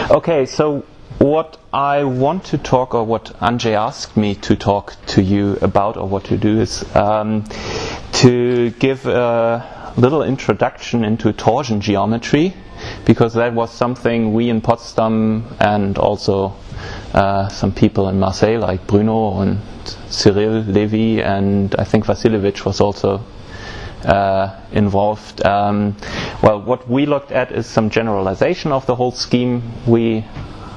Okay, so what I want to talk, or what Andrzej asked me to talk to you about, or what to do, is to give a little introduction into torsion geometry, because that was something we in Potsdam and also some people in Marseille like Bruno and Cyril Levy and I think Vasiljevic was also involved. Well, what we looked at is some generalization of the whole scheme we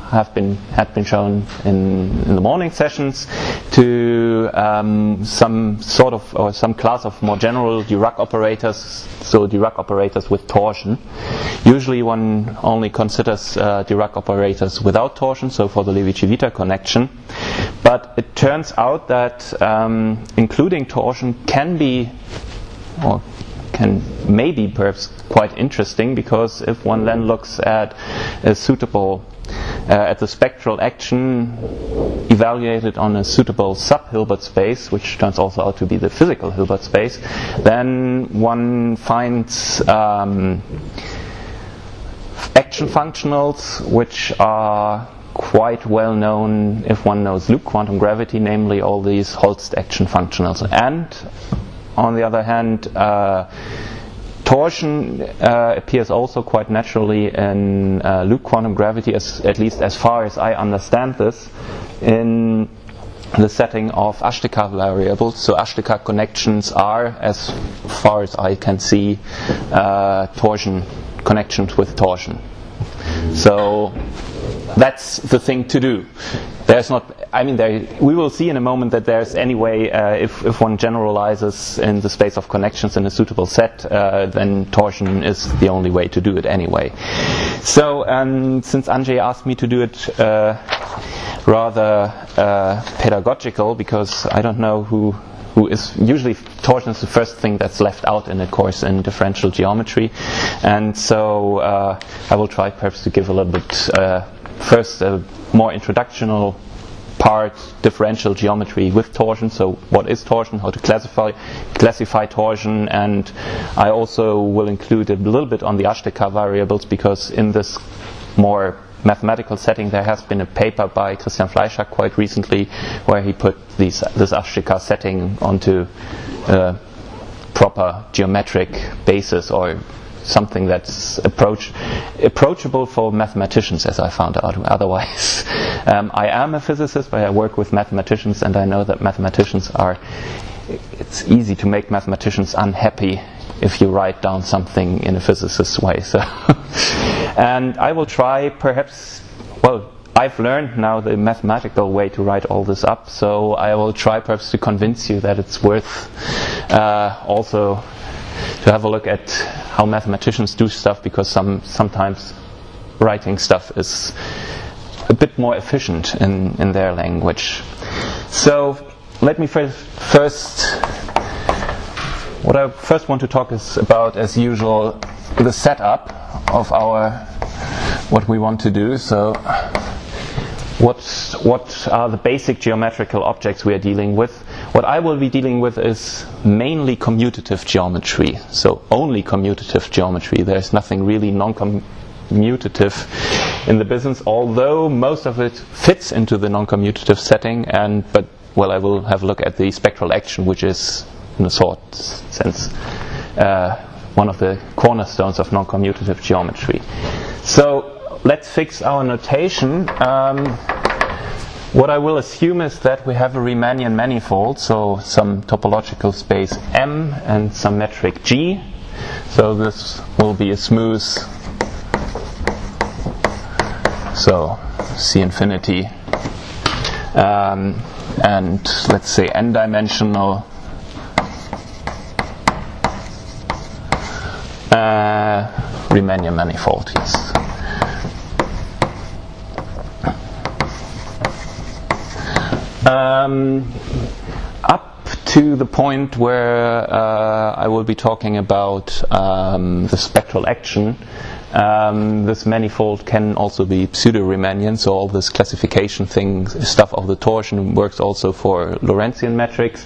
had been shown in the morning sessions to some sort of, or some class of more general Dirac operators, so Dirac operators with torsion. Usually one only considers Dirac operators without torsion, so for the Levi-Civita connection. But it turns out that including torsion can be, or can maybe perhaps quite interesting, because if one then looks at a suitable at the spectral action evaluated on a suitable sub-Hilbert space, which turns also out to be the physical Hilbert space, then one finds action functionals which are quite well known if one knows loop quantum gravity, namely all these Holst action functionals. And on the other hand, torsion appears also quite naturally in loop quantum gravity, at least as far as I understand this, in the setting of Ashtakar variables. So Ashtakar connections are, as far as I can see, torsion connections with torsion. So that's the thing to do. There's not, I mean, we will see in a moment that there's any way, if one generalizes in the space of connections in a suitable set, then torsion is the only way to do it anyway. So, since Andrzej asked me to do it rather pedagogical, because I don't know who is usually, torsion is the first thing that's left out in a course in differential geometry, and so I will try perhaps to give a little bit first a more introductional part, differential geometry with torsion. So what is torsion, how to classify torsion, and I also will include a little bit on the Ashtakar variables, because in this more mathematical setting there has been a paper by Christian Fleischer quite recently where he put this Ashtakar setting onto a proper geometric basis, or something that's approachable for mathematicians, as I found out. Otherwise, I am a physicist, but I work with mathematicians, and I know that it's easy to make mathematicians unhappy if you write down something in a physicist's way. So, and I will try, perhaps, well, I've learned now the mathematical way to write all this up, so I will try perhaps to convince you that it's worth also to have a look at how mathematicians do stuff, because sometimes writing stuff is a bit more efficient in their language. So let me first what I first want to talk is about, as usual, the setup of what we want to do. So what are the basic geometrical objects we are dealing with? What I will be dealing with is mainly commutative geometry, so only commutative geometry. There's nothing really non-commutative in the business, although most of it fits into the non-commutative setting, but I will have a look at the spectral action, which is, in a sort of sense, one of the cornerstones of non-commutative geometry. So let's fix our notation. What I will assume is that we have a Riemannian manifold, so some topological space M and some metric G. So this will be a smooth, so C infinity, and let's say n-dimensional Riemannian manifold, yes. Up to the point where I will be talking about the spectral action, this manifold can also be pseudo-Riemannian, so all this classification stuff of the torsion works also for Lorentzian metrics.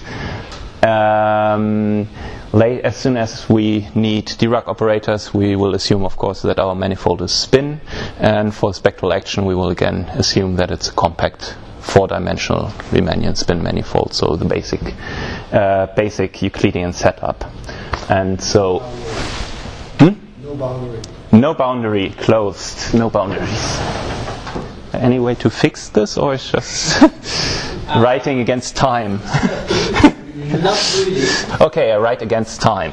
as soon as we need Dirac operators, we will assume, of course, that our manifold is spin, and for spectral action, we will again assume that it's a compact 4-dimensional Riemannian spin manifold. So the basic Euclidean setup, and so. No boundary. No boundary, closed, no boundaries. Any way to fix this, or it's just writing against time? Not really. Okay, I write against time.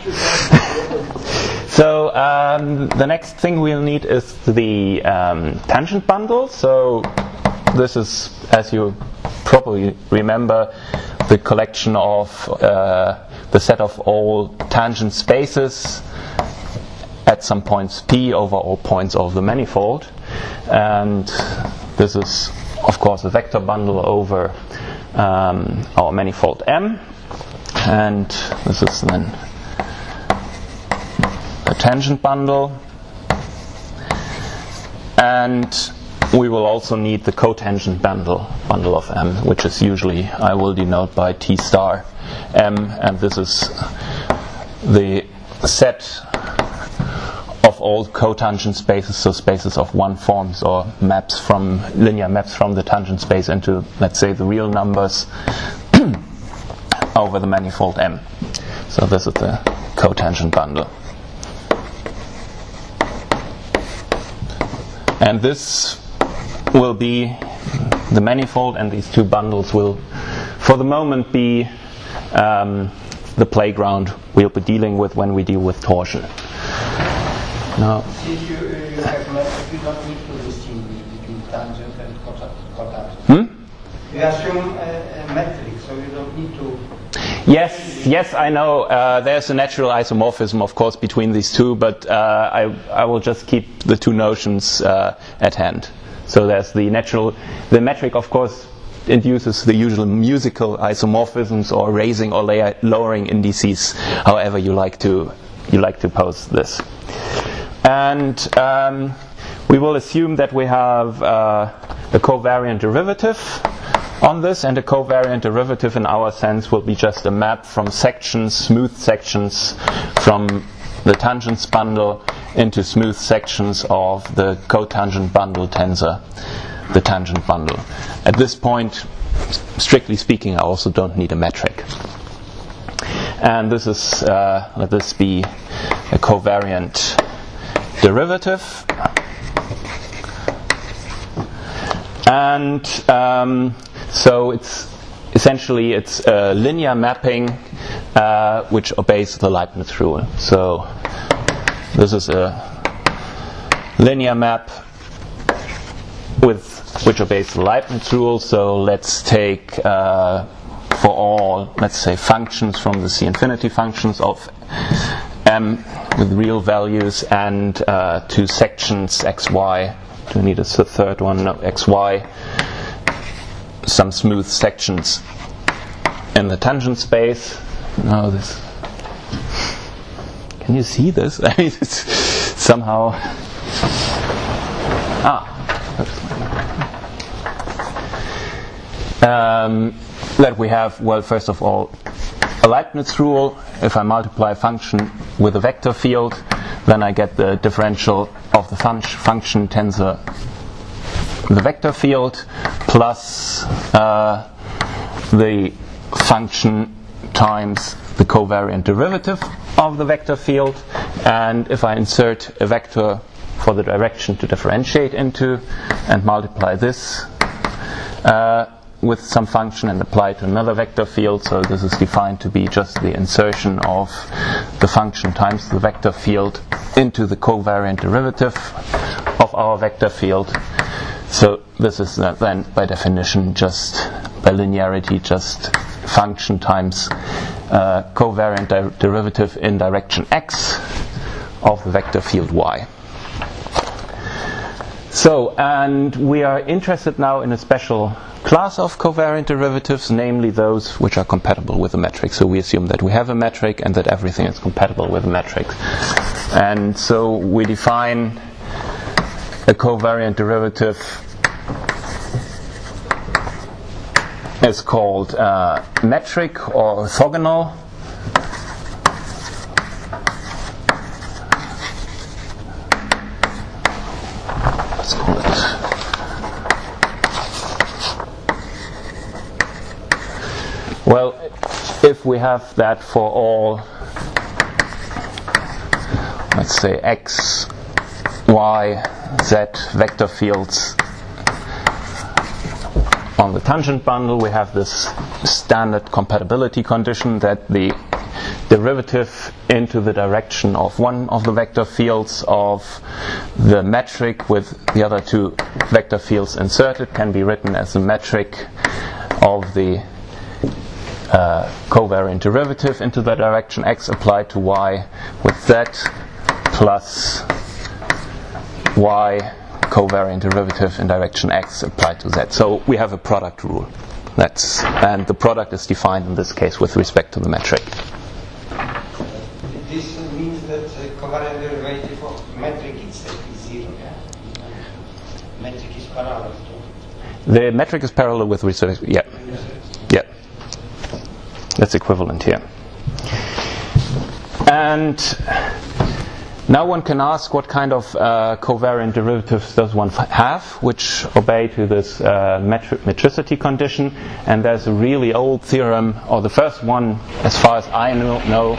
So the next thing we'll need is the tangent bundle. So this is, as you probably remember, the collection of the set of all tangent spaces at some points P over all points of the manifold, and this is of course a vector bundle over our manifold M, and this is then a tangent bundle, and we will also need the cotangent bundle of M, which is usually, I will denote by T star M, and this is the set of all cotangent spaces, so spaces of one forms or maps from linear maps from the tangent space into, let's say, the real numbers over the manifold M. So this is the cotangent bundle. And this will be the manifold, and these two bundles will, for the moment, be the playground we'll be dealing with when we deal with torsion. Now, Since you have metric, you don't need to distinguish between tangent and cotangent. You assume a metric, so you don't need to. Yes, I know. There's a natural isomorphism, of course, between these two, but I will just keep the two notions at hand. So there's the metric, of course, induces the usual musical isomorphisms or raising or lowering indices, however you like to pose this. And we will assume that we have a covariant derivative on this, and a covariant derivative in our sense will be just a map from sections, smooth sections, from the tangents bundle into smooth sections of the cotangent bundle tensor, the tangent bundle. At this point, strictly speaking, I also don't need a metric. And this is, let this be a covariant derivative. And so it's essentially a linear mapping which obeys the Leibniz rule. So this is a linear map which obeys the Leibniz rule. So let's take for all, let's say, functions from the C infinity functions of M with real values and two sections xy. Do we need a third one? No, xy. Some smooth sections in the tangent space. No, this. Can you see this? I mean, it's somehow. That we have, well, first of all, a Leibniz rule. If I multiply a function with a vector field, then I get the differential of the function tensor, the vector field, plus the function times the covariant derivative of the vector field. And if I insert a vector for the direction to differentiate into and multiply this with some function and apply to another vector field, so this is defined to be just the insertion of the function times the vector field into the covariant derivative of our vector field. So this is then by definition, just by linearity, just function times covariant derivative in direction x of the vector field y. So, and we are interested now in a special class of covariant derivatives, namely those which are compatible with a metric. So we assume that we have a metric and that everything is compatible with a metric. And so we define a covariant derivative as called metric or orthogonal. if we have that for all, let's say x, y, z vector fields on the tangent bundle, we have this standard compatibility condition that the derivative into the direction of one of the vector fields of the metric with the other two vector fields inserted can be written as the metric of the covariant derivative into the direction x applied to y with z plus y covariant derivative in direction x applied to z. So we have a product rule. And the product is defined in this case with respect to the metric. This means that the covariant derivative of metric itself is zero, yeah? Metric is parallel to... The metric is parallel with respect, yeah. Yeah. That's equivalent here. And now one can ask what kind of covariant derivatives does one have, which obey to this metricity condition. And there's a really old theorem, or the first one, as far as I know,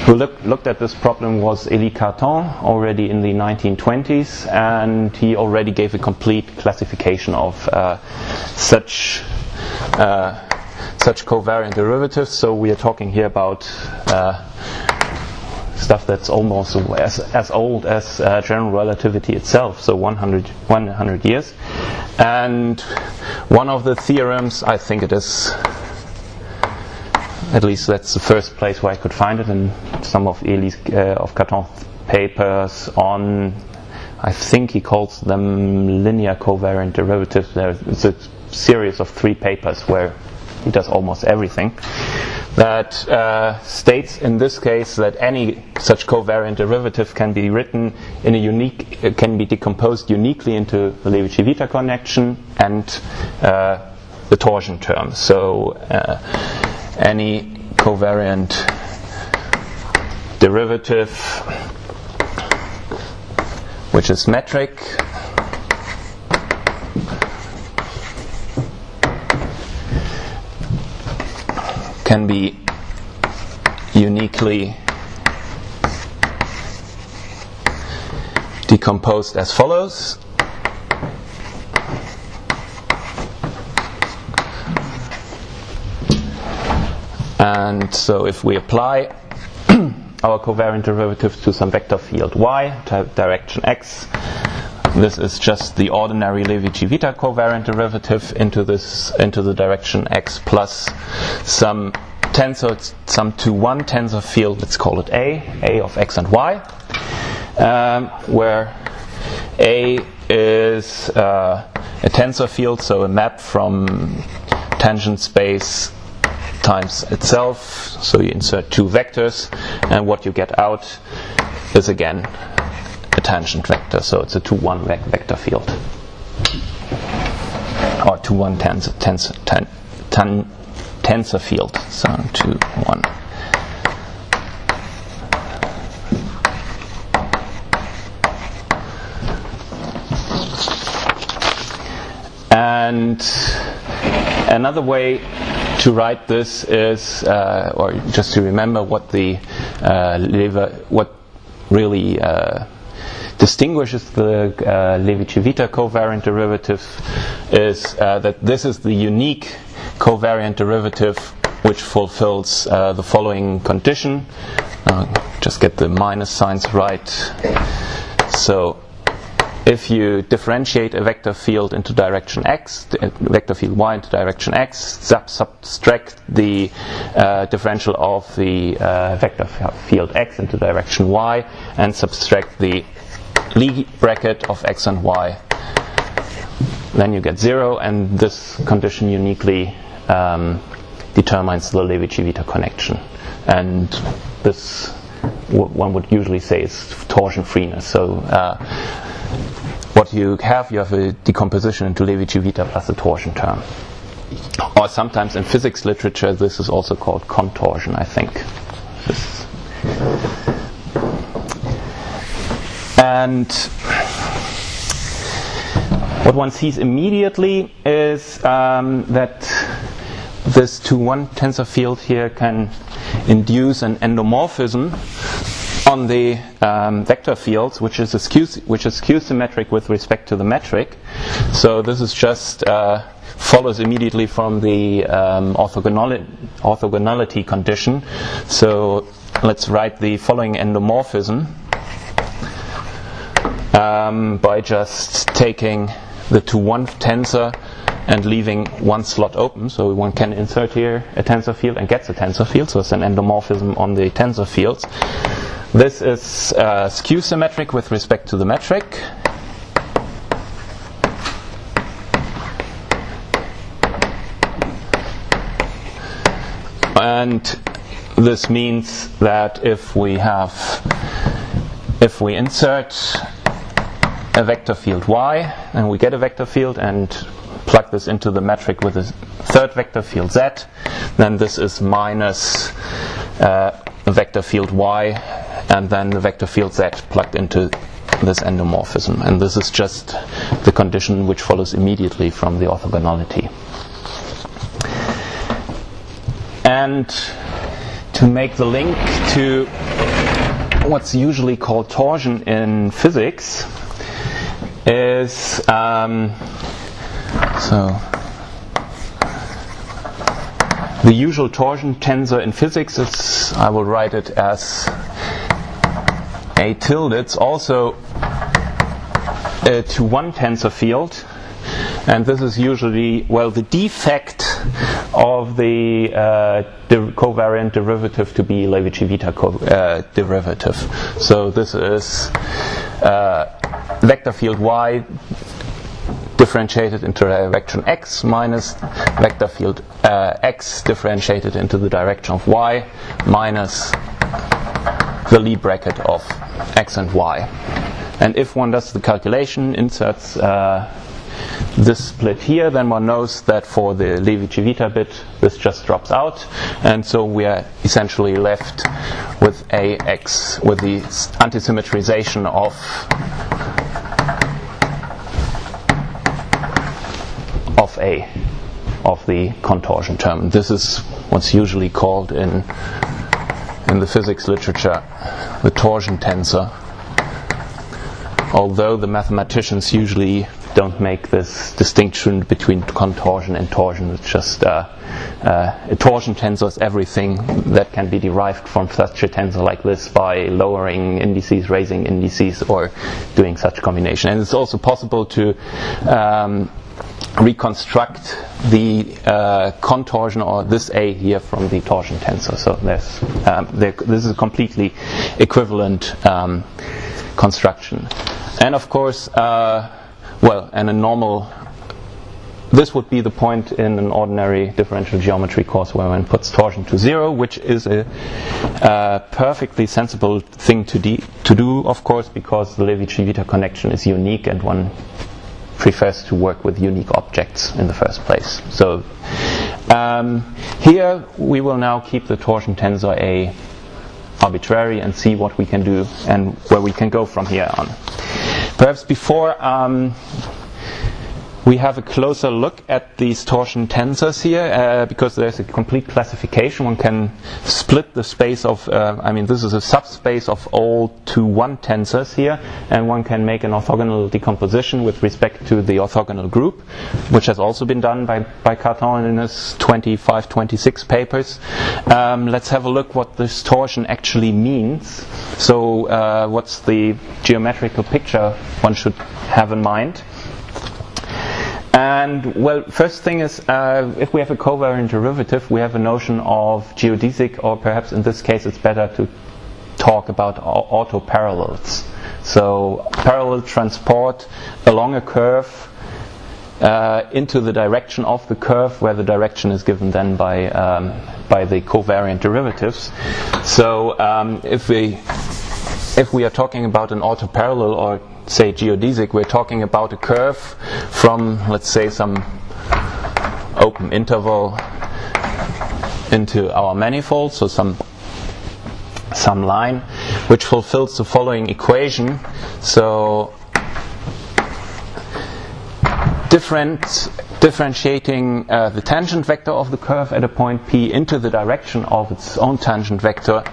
who looked at this problem was Élie Cartan already in the 1920s, and he already gave a complete classification of such covariant derivatives. So we are talking here about stuff that's almost as old as general relativity itself, so 100 years. And one of the theorems, I think it is, at least that's the first place where I could find it in some of of Cartan's papers on, I think he calls them linear covariant derivatives. There's a series of 3 papers where he does almost everything. That states in this case that any such covariant derivative can be written in can be decomposed uniquely into the Levi-Civita connection and the torsion term. So any covariant derivative which is metric can be uniquely decomposed as follows. And so if we apply our covariant derivative to some vector field y, direction x, this is just the ordinary Levi-Civita covariant derivative into the direction x plus some tensor, some 2-1 tensor field. Let's call it A of x and y, where A is a tensor field, so a map from tangent space times itself. So you insert 2 vectors, and what you get out is again a tangent vector, so it's a 2-1 vector field, or 2-1 tensor field, so 2-1. And another way to write this is, or just to remember what the what really distinguishes the Levi-Civita covariant derivative is that this is the unique covariant derivative which fulfills the following condition. Just get the minus signs right. So if you differentiate a vector field into direction x, the vector field y into direction x, subtract the differential of the vector field x into direction y, and subtract the Lie bracket of x and y, then you get 0, and this condition uniquely determines the Levi-Civita connection. And this, one would usually say, is torsion freeness. So what you have a decomposition into Levi-Civita plus a torsion term. Or sometimes in physics literature this is also called contorsion, I think. And what one sees immediately is that this 2-1 tensor field here can induce an endomorphism on the vector fields, which is skew-symmetric with respect to the metric. So this is just follows immediately from the orthogonality condition. So let's write the following endomorphism by just taking the 2-1 tensor and leaving one slot open. So one can insert here a tensor field and gets a tensor field. So it's an endomorphism on the tensor fields. This is skew-symmetric with respect to the metric. And this means that if we insert a vector field y, and we get a vector field and plug this into the metric with a third vector field z, then this is minus a vector field y, and then the vector field z plugged into this endomorphism. And this is just the condition which follows immediately from the orthogonality. And to make the link to what's usually called torsion in physics is so the usual torsion tensor in physics is, I will write it as A tilde. It's also a 2-1 tensor field, and this is usually, well, the defect of the covariant derivative to be Levi-Civita derivative. So this is vector field y differentiated into the direction x minus vector field x differentiated into the direction of y minus the Lie bracket of x and y. And if one does the calculation, inserts this split here, then one knows that for the Levi-Civita bit this just drops out, and so we are essentially left with Ax, with the antisymmetrization of A, of the contortion term. This is what's usually called in the physics literature the torsion tensor, although the mathematicians usually don't make this distinction between contortion and torsion. It's just a torsion tensor is everything that can be derived from such a tensor like this by lowering indices, raising indices, or doing such combination. And it's also possible to reconstruct the contortion, or this A here, from the torsion tensor. So this is a completely equivalent construction. And of course, and a normal, this would be the point in an ordinary differential geometry course where one puts torsion to 0, which is a perfectly sensible thing to do, of course, because the Levi-Civita connection is unique and one prefers to work with unique objects in the first place. So here we will now keep the torsion tensor A arbitrary and see what we can do and where we can go from here on. Perhaps before we have a closer look at these torsion tensors here, because there's a complete classification. One can split the space of, this is a subspace of all 2-1 tensors here, and one can make an orthogonal decomposition with respect to the orthogonal group, which has also been done by Cartan in his 25-26 papers. Let's have a look what this torsion actually means. So what's the geometrical picture one should have in mind? And well, first thing is, if we have a covariant derivative, we have a notion of geodesic, or perhaps in this case it's better to talk about autoparallels. So parallel transport along a curve into the direction of the curve, where the direction is given then by the covariant derivatives. So if we are talking about an autoparallel, or say geodesic, we're talking about a curve from, let's say, some open interval into our manifold, so some line which fulfills the following equation. differentiating the tangent vector of the curve at a point P into the direction of its own tangent vector,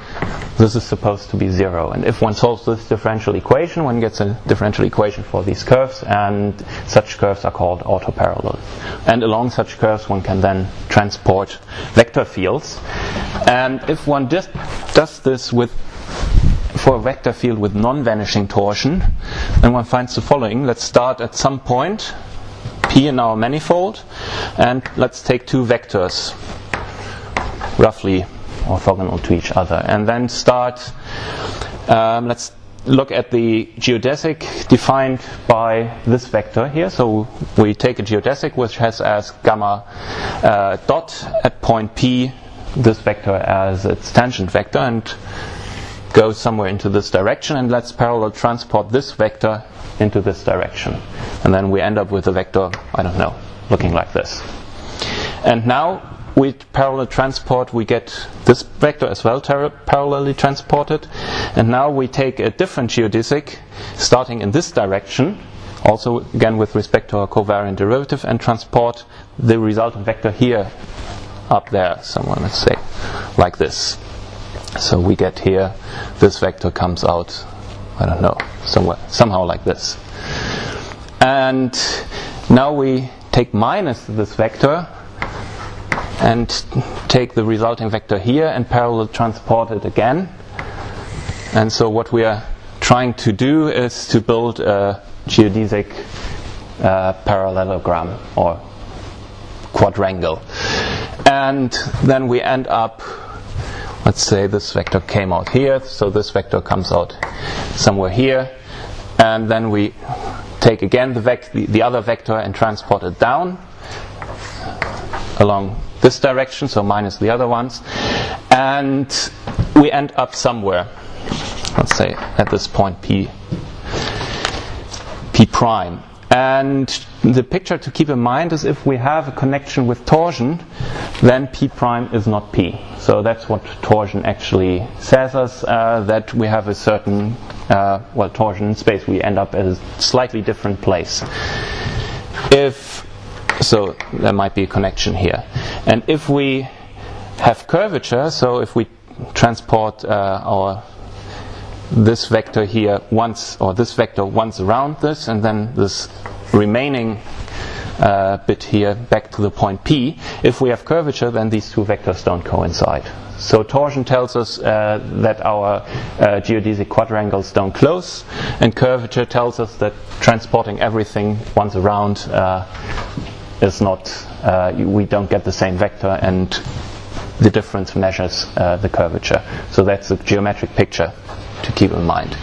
this is supposed to be 0. And if one solves this differential equation, one gets a differential equation for these curves, and such curves are called autoparallel. And along such curves one can then transport vector fields. And if one just does this for a vector field with non-vanishing torsion, then one finds the following. Let's start at some point P in our manifold, and let's take two vectors roughly orthogonal to each other, and then start, let's look at the geodesic defined by this vector here. So we take a geodesic which has as gamma dot at point P this vector as its tangent vector, and go somewhere into this direction, and let's parallel transport this vector into this direction, and then we end up with a vector, I don't know, looking like this. And now we parallel transport, we get this vector as well parallelly transported, and now we take a different geodesic starting in this direction, also again with respect to our covariant derivative, and transport the resultant vector here up there somewhere, let's say like this. So we get here, this vector comes out, I don't know, somehow like this. And now we take minus this vector and take the resulting vector here and parallel transport it again. And so what we are trying to do is to build a geodesic parallelogram or quadrangle. And then we end up, let's say this vector came out here, so this vector comes out somewhere here, and then we take again the other vector and transport it down along this direction, so minus the other ones, and we end up somewhere, let's say at this point P prime. And the picture to keep in mind is if we have a connection with torsion, then P prime is not P. So that's what torsion actually says us, that we have a certain, torsion in space. We end up at a slightly different place. So there might be a connection here. And if we have curvature, so if we transport this vector here once, or this vector once around this, and then this remaining bit here back to the point P, if we have curvature, then these two vectors don't coincide. So torsion tells us that our geodesic quadrangles don't close, and curvature tells us that transporting everything once around is not, we don't get the same vector, and the difference measures the curvature. So that's a geometric picture to keep in mind.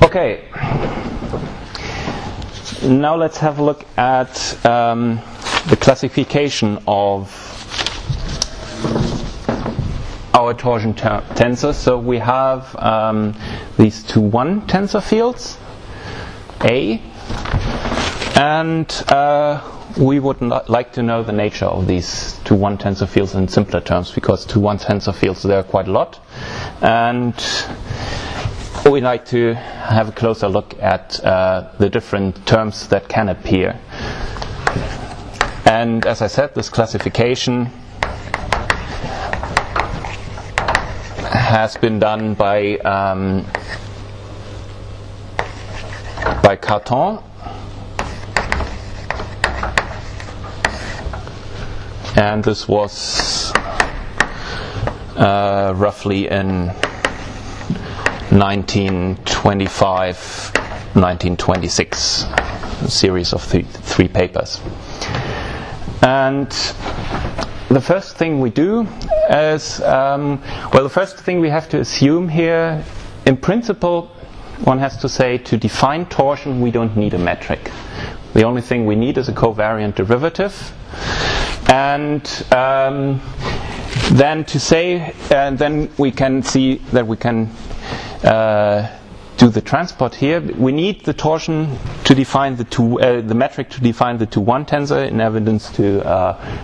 Okay, now let's have a look at the classification of our torsion tensors. So we have these 2-1 tensor fields, A, and we would like to know the nature of these 2-1 tensor fields in simpler terms, because 2-1 tensor fields, there are quite a lot, and we like to have a closer look at the different terms that can appear. And as I said, this classification has been done by Cartan, and this was roughly in 1925, 1926, a series of three papers. And the first thing we do is, the first thing we have to assume here, in principle, one has to say, to define torsion we don't need a metric. The only thing we need is a covariant derivative. And then to say, and then we can see that we can do the transport here, we need the torsion to define the metric to define the 2-1 tensor. In evidence,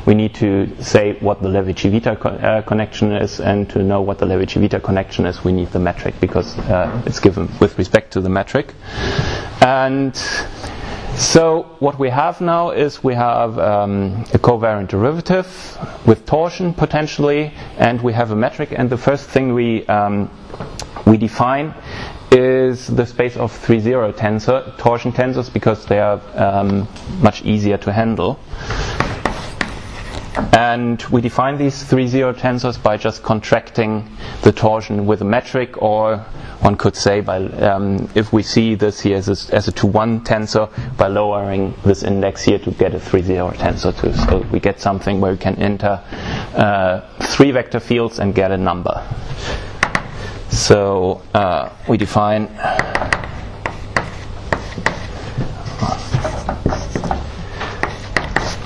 we need to say what the Levi-Civita connection is, and to know what the Levi-Civita connection is, we need the metric, because it's given with respect to the metric. And so what we have now is we have a covariant derivative with torsion potentially, and we have a metric. And the first thing we define is the space of 3-0 torsion tensors, because they are much easier to handle. And we define these 3-0 tensors by just contracting the torsion with a metric, or one could say by if we see this here as a 2-1 tensor, by lowering this index here to get a 3-0 tensor too. So we get something where we can enter 3 vector fields and get a number. So we define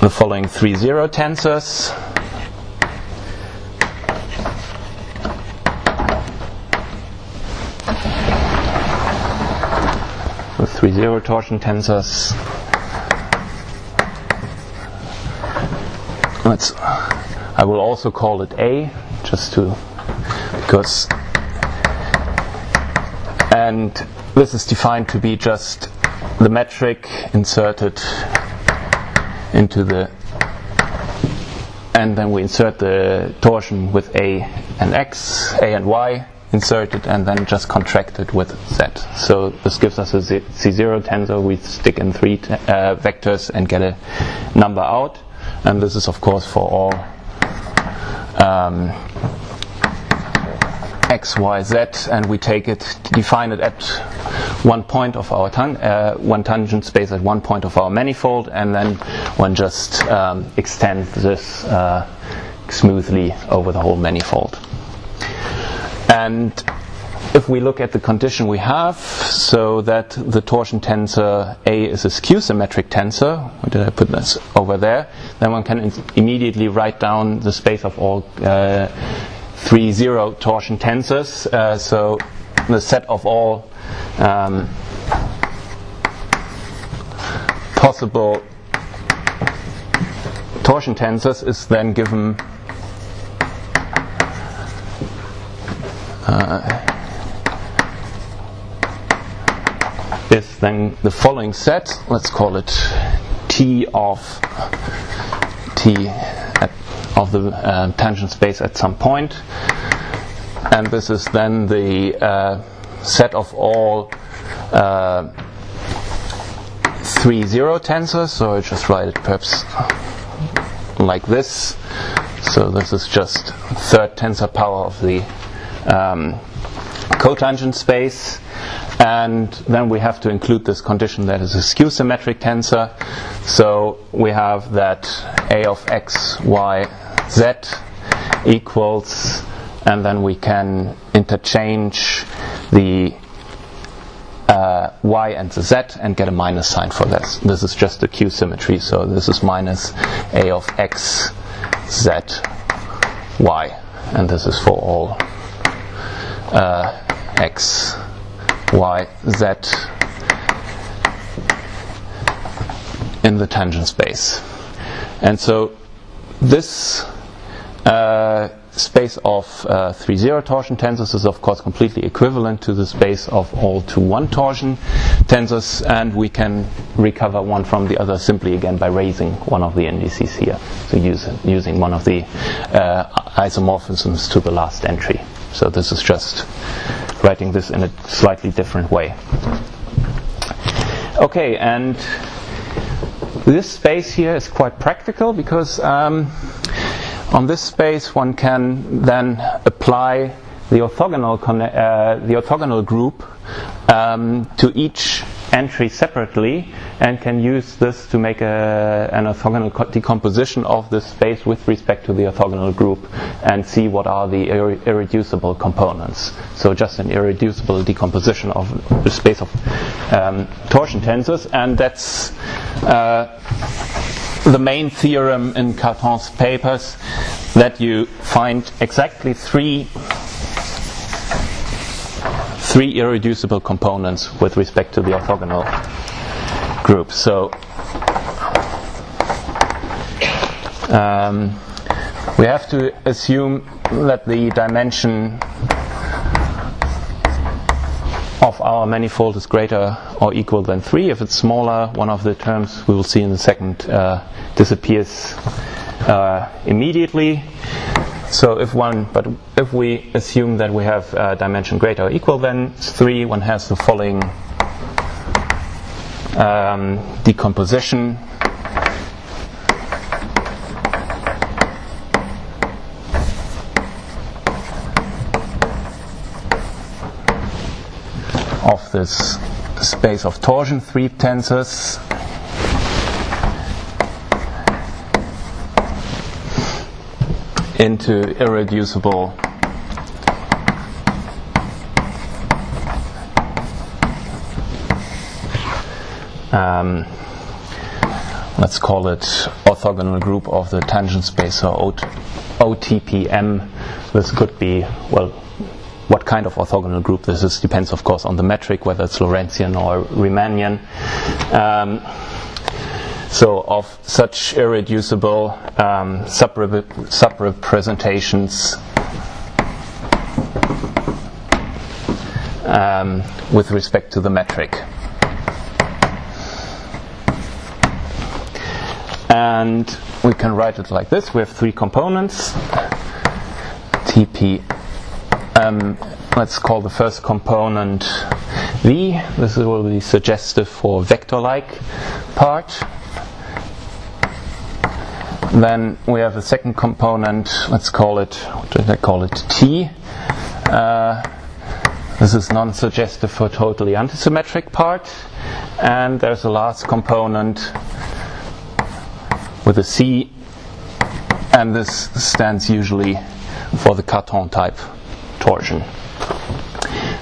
the following 3-0 tensors. With 3-0 torsion tensors. I will also call it A, because. And this is defined to be just the metric inserted into and then we insert the torsion with A and X, A and Y inserted, and then just contracted with Z. So this gives us a C0 tensor. We stick in 3 vectors and get a number out. And this is of course for all X, Y, Z, and we define it at one point of our one tangent space at one point of our manifold, and then one just extends this smoothly over the whole manifold. And if we look at the condition we have, so that the torsion tensor A is a skew-symmetric tensor, where did I put this? Over there, then one can immediately write down the space of all 3-0 torsion tensors. So the set of all possible torsion tensors is then given is then the following set. Let's call it T of the tangent space at some point, and this is then the set of all 3-0 tensors. So I just write it perhaps like this. So this is just third tensor power of the cotangent space, and then we have to include this condition that is a skew-symmetric tensor. So we have that A of X, Y, Z equals, and then we can interchange the Y and the Z and get a minus sign for this. This is just a Q symmetry, so this is minus A of X, Z, Y, and this is for all X, Y, Z in the tangent space. And so this space of 3-0 torsion tensors is of course completely equivalent to the space of all 2-1 torsion tensors, and we can recover one from the other simply again by raising one of the indices here, so using one of the isomorphisms to the last entry. So this is just writing this in a slightly different way. Okay, and this space here is quite practical, because on this space one can then apply the orthogonal group to each entry separately, and can use this to make an orthogonal decomposition of this space with respect to the orthogonal group, and see what are the irreducible components. So just an irreducible decomposition of the space of torsion tensors, and that's the main theorem in Carton's papers, that you find exactly three 3 irreducible components with respect to the orthogonal group. So we have to assume that the dimension of our manifold is greater or equal than 3. If it's smaller, one of the terms we will see in a second disappears immediately. So if we assume that we have a dimension greater or equal than 3, one has the following decomposition. Of this space of torsion tensors into irreducible let's call it orthogonal group of the tangent space, or OTPM. This could be, well, what kind of orthogonal group this is depends, of course, on the metric, whether it's Lorentzian or Riemannian. So of such irreducible subrepresentations with respect to the metric. And we can write it like this. We have 3 components. TP. Let's call the first component V. This will be suggestive for vector-like part. Then we have a second component. Let's call it, what did I call it? T. This is non-suggestive for totally antisymmetric part. And there's a last component with a C, and this stands usually for the Cartan type torsion.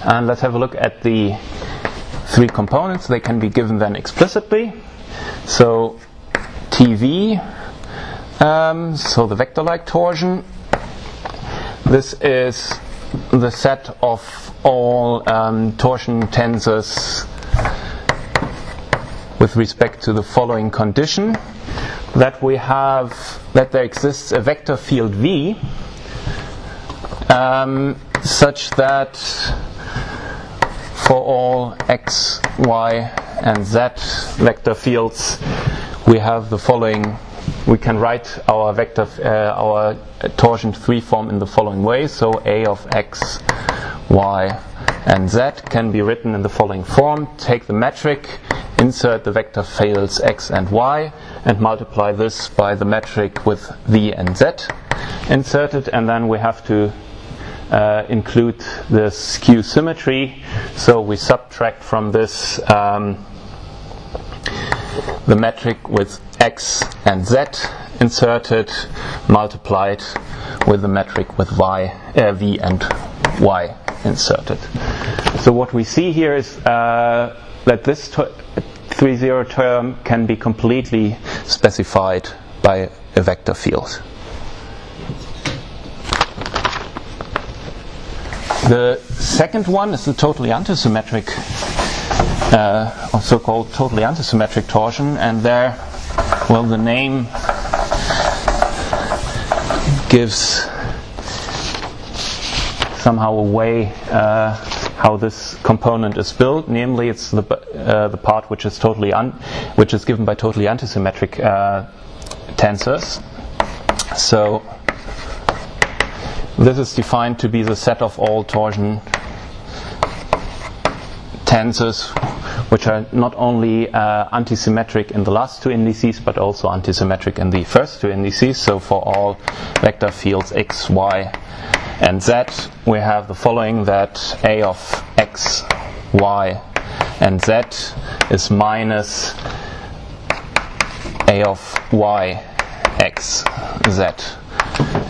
And let's have a look at the 3 components. They can be given then explicitly. So TV, so the vector-like torsion. This is the set of all torsion tensors with respect to the following condition: that we have, that there exists a vector field V such that for all x, y, and z vector fields we have the following. We can write our vector, our torsion 3 form in the following way. So A of x, y, and z can be written in the following form. Take the metric, insert the vector fields x and y, and multiply this by the metric with v and z inserted, and then we have to include the skew symmetry. So we subtract from this the metric with x and z inserted, multiplied with the metric with v and y inserted. So what we see here is that this 3-0 term can be completely specified by a vector field. The second one is the totally antisymmetric, or so-called totally antisymmetric torsion, and there, well, the name gives somehow away how this component is built. Namely, it's the part which is which is given by totally antisymmetric tensors. So this is defined to be the set of all torsion tensors which are not only antisymmetric in the last 2 indices but also antisymmetric in the first 2 indices. So for all vector fields x, y, and z, we have the following: that A of x, y, and z is minus A of y, x, z.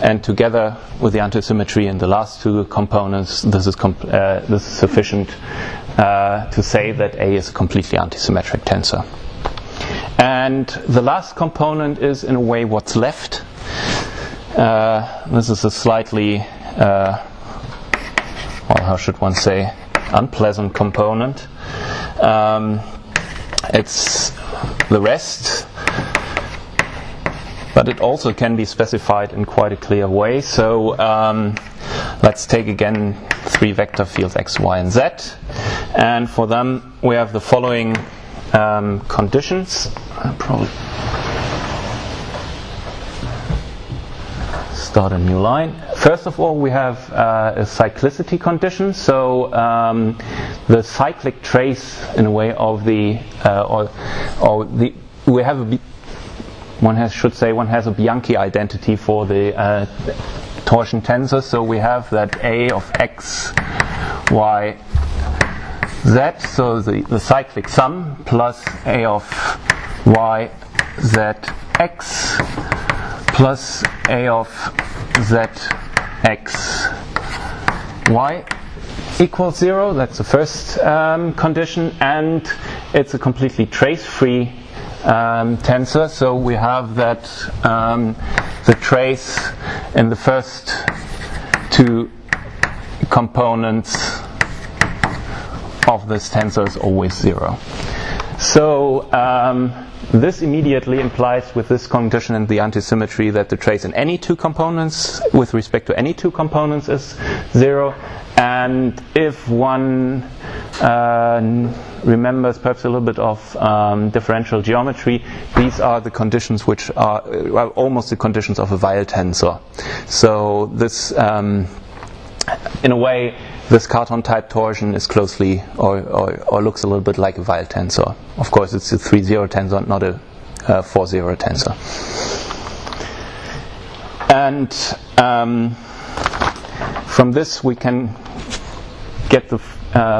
And together with the antisymmetry in the last 2 components, this is sufficient to say that A is a completely antisymmetric tensor. And the last component is, in a way, what's left. This is a slightly, well, how should one say, unpleasant component. It's the rest, but it also can be specified in quite a clear way. So let's take again 3 vector fields x, y, and z, and for them we have the following conditions. I'll probably start a new line. First of all, we have a cyclicity condition. So the cyclic trace, in a way, of the we have a one has a Bianchi identity for the torsion tensor. So we have that A of x, y, z. So the cyclic sum plus A of y, z, x plus A of z, x, y equals 0. That's the first condition, and it's a completely trace-free tensor. So we have that the trace in the first 2 components of this tensor is always 0. So this immediately implies, with this condition and the antisymmetry, that the trace in any 2 components, with respect to any 2 components, is 0. And if one remembers perhaps a little bit of differential geometry, these are the conditions which are almost the conditions of a Weil tensor. So this, in a way, this Cartan type torsion is closely or looks a little bit like a Weil tensor. Of course, it's a 3-0 tensor, not a 4-0 tensor. And from this we can get the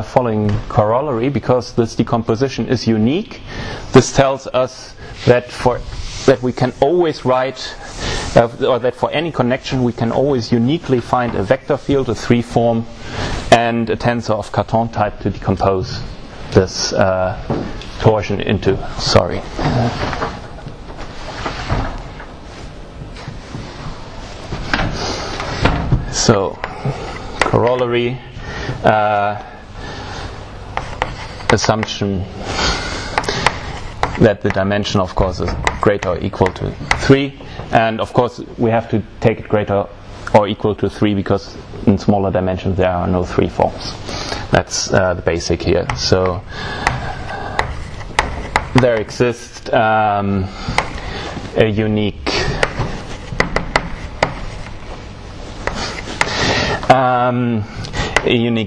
following corollary. Because this decomposition is unique, this tells us that we can always write, or that for any connection we can always uniquely find a vector field, a 3-form, and a tensor of Cartan type to decompose this torsion into. So, corollary, assumption that the dimension, of course, is greater or equal to 3, and of course we have to take it greater or equal to 3 because in smaller dimensions there are no 3 forms. That's the basic here. So there exists a unique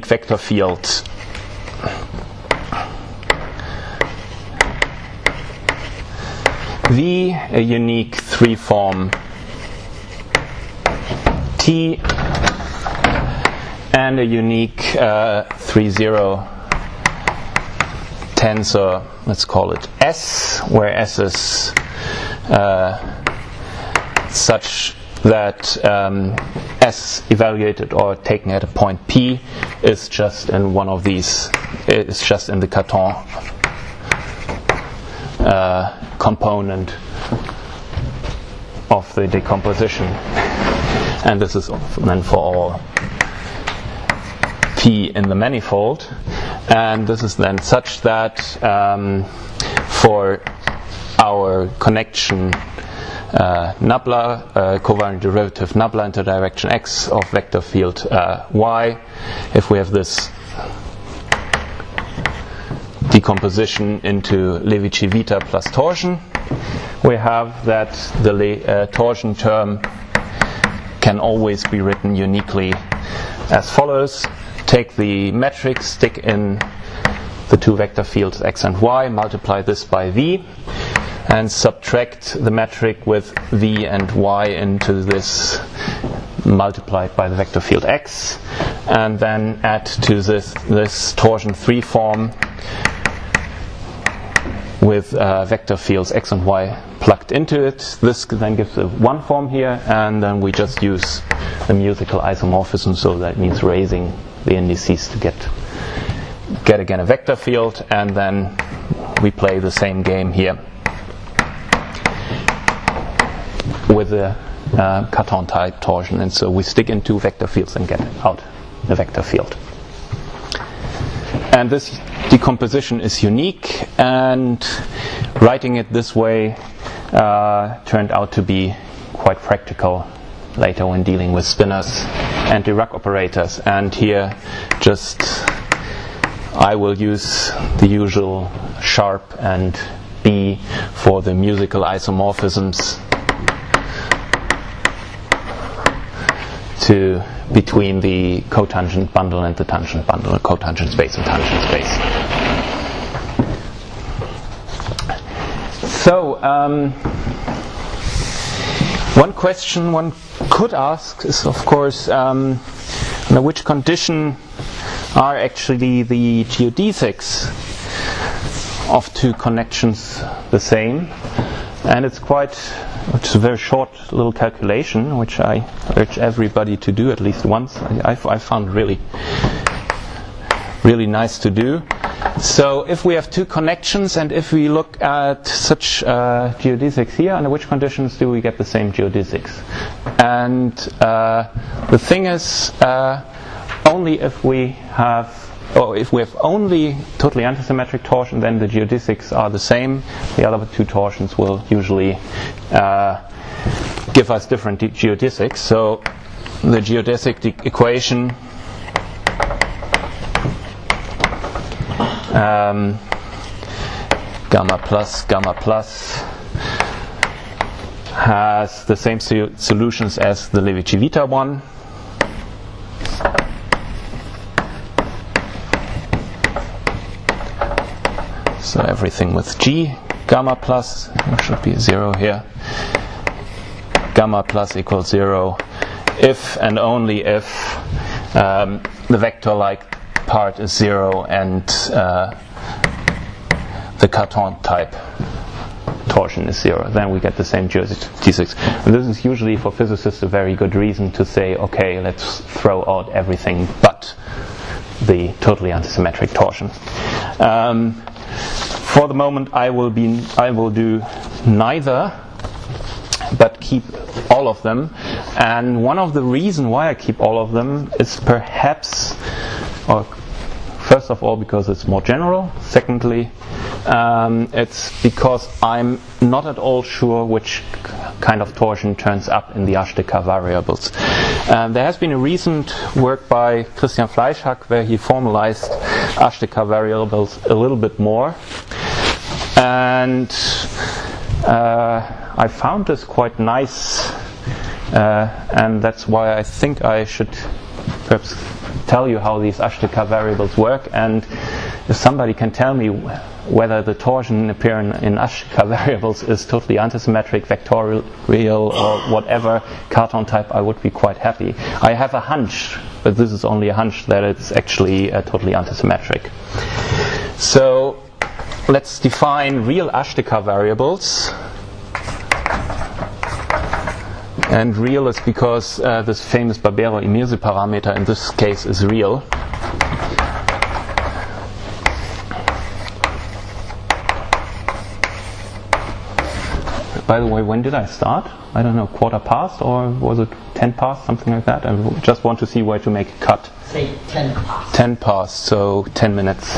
vector field V, a unique 3-form T, and a unique 3-0 tensor, let's call it S, where S is such that S evaluated or taken at a point P is just in one of these, it's just in the Cartan component of the decomposition. And this is then for all P in the manifold. And this is then such that for our connection nabla, covariant derivative nabla into direction x of vector field y, if we have this decomposition into Levi-Civita plus torsion, we have that the torsion term can always be written uniquely as follows. Take the metric, stick in the 2 vector fields x and y, multiply this by v, and subtract the metric with v and y into this multiplied by the vector field x, and then add to this torsion 3 form with vector fields x and y plugged into it. This then gives a 1 form here, and then we just use the musical isomorphism, so that means raising the indices to get again a vector field, and then we play the same game here with the Cartan type torsion, and so we stick in 2 vector fields and get out the vector field. And this decomposition is unique, and writing it this way turned out to be quite practical later when dealing with spinors and Dirac operators. And here just I will use the usual sharp and B for the musical isomorphisms between the cotangent bundle and the tangent bundle, cotangent space and tangent space. So one question one could ask is, of course, under which condition are actually the geodesics of two connections the same? And it's a very short little calculation, which I urge everybody to do at least once. I found really nice to do. So if we have two connections, and if we look at such geodesics here, under which conditions do we get the same geodesics? And the thing is, only if we have only totally antisymmetric torsion, then the geodesics are the same. The other two torsions will usually give us different geodesics. So the geodesic equation gamma plus has the same solutions as the Levi-Civita one. So everything with G, gamma plus, there should be 0 here, gamma plus equals 0 if and only if the vector-like part is 0 and the Cartan type torsion is 0. Then we get the same geodesics. And this is usually for physicists a very good reason to say, okay, let's throw out everything but the totally antisymmetric torsion. For the moment, I will do neither, but keep all of them. And one of the reasons why I keep all of them is perhaps, or first of all, because it's more general. Secondly, it's because I'm not at all sure which kind of torsion turns up in the Ashtakar variables. There has been a recent work by Christian Fleischhack where he formalized Ashtakar variables a little bit more. And I found this quite nice, and that's why I think I should perhaps tell you how these Ashtakar variables work. And if somebody can tell me whether the torsion appearing in Ashtakar variables is totally antisymmetric, vectorial, or whatever Cartan type, I would be quite happy. I have a hunch, but this is only a hunch, that it's actually totally antisymmetric. So let's define real Ashtakar variables. And real is because this famous Barbero-Emirse parameter in this case is real. By the way, when did I start? I don't know, quarter past, or was it 10 past, something like that? I just want to see where to make a cut. Say 10 past. 10 past, so 10 minutes.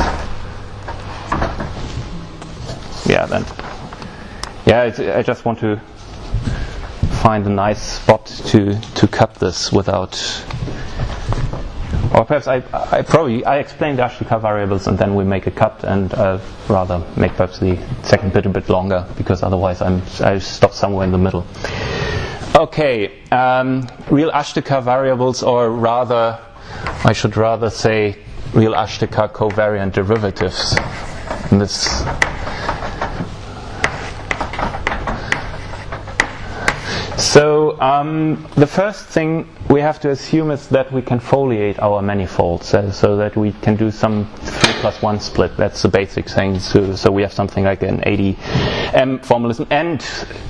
Yeah, then. Yeah, I just want to find a nice spot to cut this without, or perhaps I explain the Ashtakar variables and then we make a cut, and rather make perhaps the second bit a bit longer, because otherwise I stop somewhere in the middle. Okay, real Ashtakar variables, or rather, I should rather say real Ashtakar covariant derivatives. And this. So the first thing we have to assume is that we can foliate our manifolds, so that we can do some 3+1 split. That's the basic thing. So we have something like an ADM formalism, and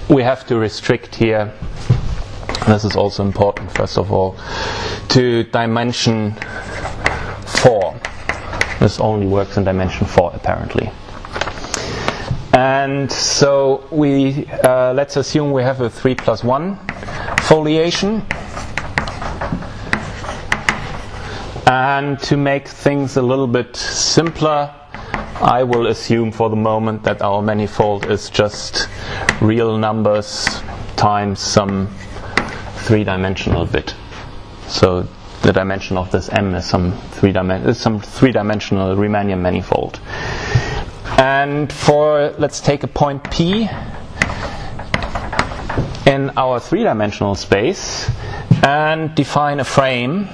we have to restrict here. This is also important, first of all, to dimension 4. This only works in dimension 4, apparently. And so we let's assume we have a 3+1 foliation. And to make things a little bit simpler, I will assume for the moment that our manifold is just real numbers times some three-dimensional bit. So the dimension of this M is some three-dimensional Riemannian manifold. And let's take a point P in our three-dimensional space and define a frame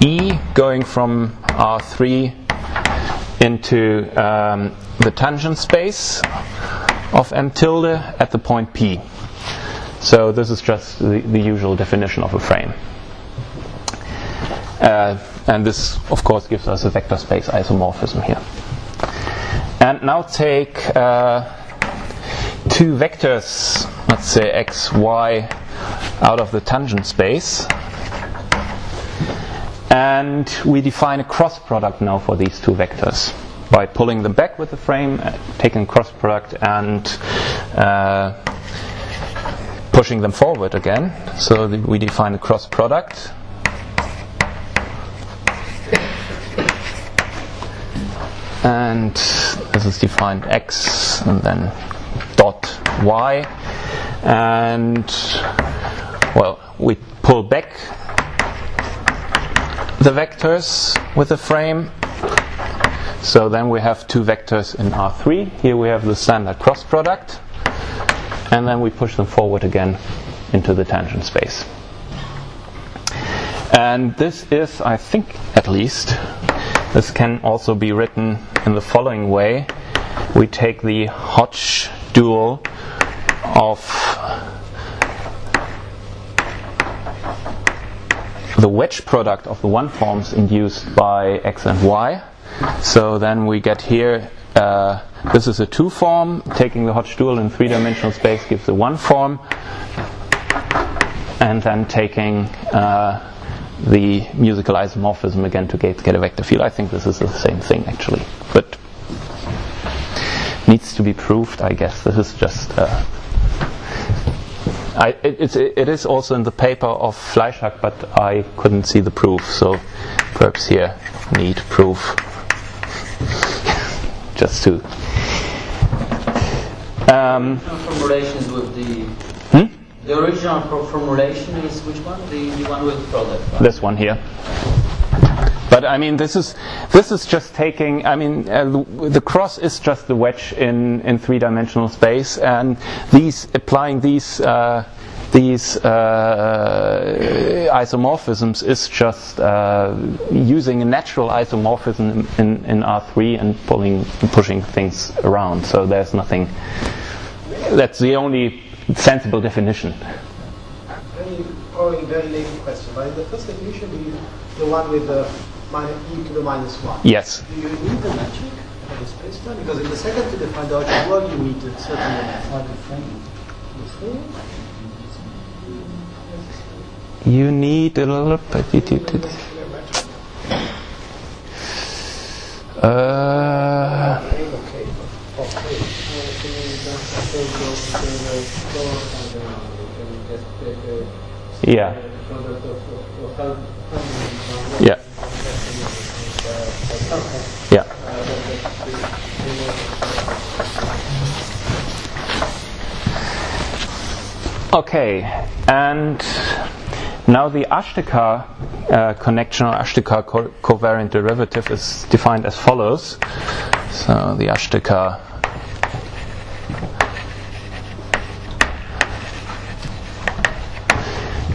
E going from R3 into the tangent space of M tilde at the point P. So this is just the usual definition of a frame. And this, of course, gives us a vector space isomorphism here. And now take two vectors, let's say x, y, out of the tangent space. And we define a cross product now for these two vectors by pulling them back with the frame, taking cross product, and pushing them forward again. So we define a cross product. And this is defined x and then dot y. And, well, we pull back the vectors with the frame. So then we have two vectors in R3. Here we have the standard cross product. And then we push them forward again into the tangent space. And this is, I think at least, this can also be written in the following way. We take the Hodge dual of the wedge product of the one forms induced by x and y. So then we get here, this is a two form. Taking the Hodge dual in three-dimensional space gives a one form. And then taking the musical isomorphism again to get a vector field. I think this is the same thing actually, but needs to be proved, I guess. This is just it is also in the paper of Fleischhack, but I couldn't see the proof, so perhaps here need proof just to formulations with the The original formulation is which one? The one with product, right? This one here. But I mean, this is just taking. I mean, the cross is just the wedge in three-dimensional space, and applying these isomorphisms is just using a natural isomorphism in R3 and pushing things around. So there's nothing. That's the only sensible definition. Very lazy question, but in the first definition, the one with the e to the minus 1. Yes. Do you need the metric for the space-time? Because in the second to define the Hodge dual, you need a certain You need a little bit. Yeah. Yeah. Yeah. Okay, and now the Ashtakar connection or Ashtakar covariant derivative is defined as follows. So the Ashtakar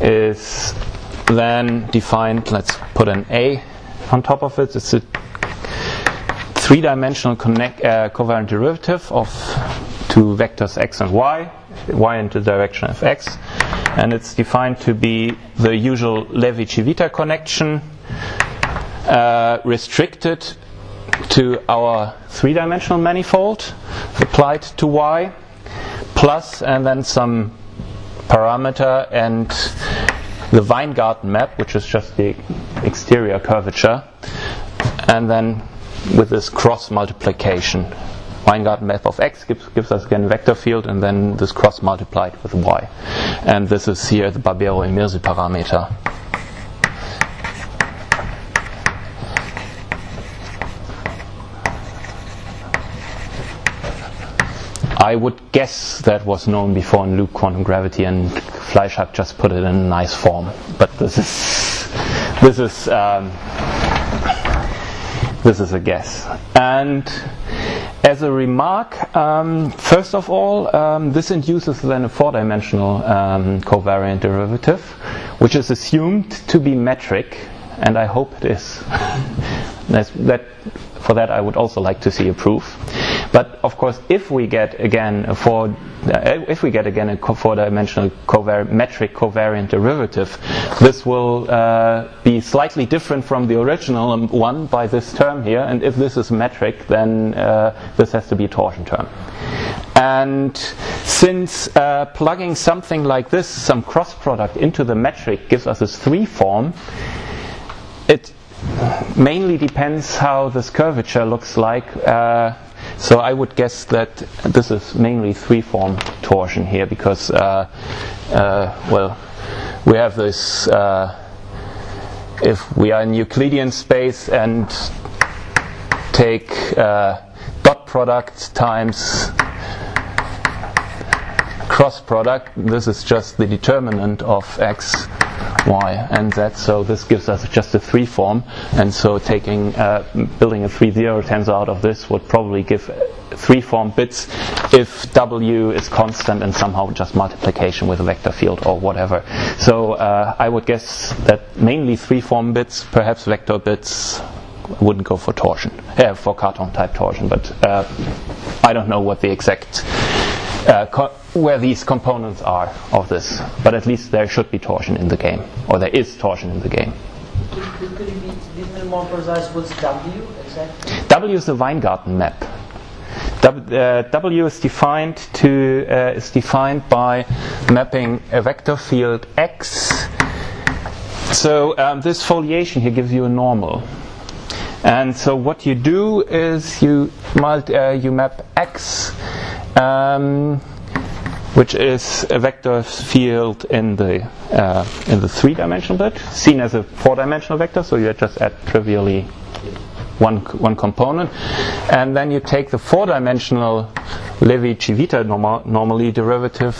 is then defined, let's put an A on top of it. It's a three-dimensional covariant derivative of two vectors x and y in the direction of x, and it's defined to be the usual Levi-Civita connection restricted to our three-dimensional manifold applied to y, plus and then some parameter and the Weingarten map, which is just the exterior curvature, and then with this cross multiplication Weingarten map of X gives us again a vector field, and then this cross multiplied with Y. And this is here the Barbero-Immirzi parameter. I would guess that was known before in loop quantum gravity, and Fleischhack just put it in a nice form. But this is a guess. And as a remark, first of all, this induces then a four-dimensional covariant derivative, which is assumed to be metric, and I hope it is. For that, I would also like to see a proof. But of course, if we get again a four-dimensional metric covariant derivative, this will be slightly different from the original one by this term here. And if this is metric, then this has to be a torsion term. And since plugging something like this, some cross product, into the metric gives us this 3 form, it mainly depends how this curvature looks like. So I would guess that this is mainly 3-form torsion here, because well, we have this, if we are in Euclidean space and take dot product times cross product, this is just the determinant of x, y, and z. So this gives us just a 3-form, and so taking building a 3-0 tensor out of this would probably give 3-form bits if w is constant and somehow just multiplication with a vector field or whatever. So I would guess that mainly 3-form bits, perhaps vector bits. Wouldn't go for torsion, for Cartan type torsion, but I don't know what the exact where these components are of this, but at least there should be torsion in the game, or there is torsion in the game. Could you be a little more precise? What's W exactly? W is the Weingarten map. W is defined by mapping a vector field X. So this foliation here gives you a normal. And so what you do is you map X, which is a vector field in the 3-dimensional bit, seen as a 4-dimensional vector. So you just add trivially one component, and then you take the 4-dimensional Levi-Civita normally derivative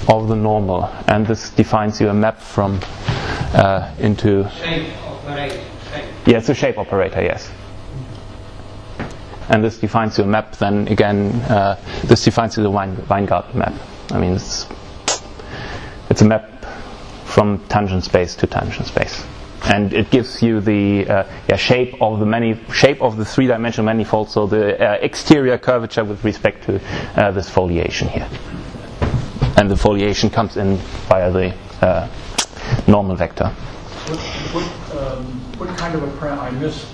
of the normal, and this defines you a map from into Shape operator. Yeah, it's a shape operator, yes. And this defines you a map. Then again, this defines you the Weingarten map. I mean, it's a map from tangent space to tangent space, and it gives you the shape of the 3-dimensional manifold. So the exterior curvature with respect to this foliation here, and the foliation comes in via the normal vector. What kind of a parameter? I missed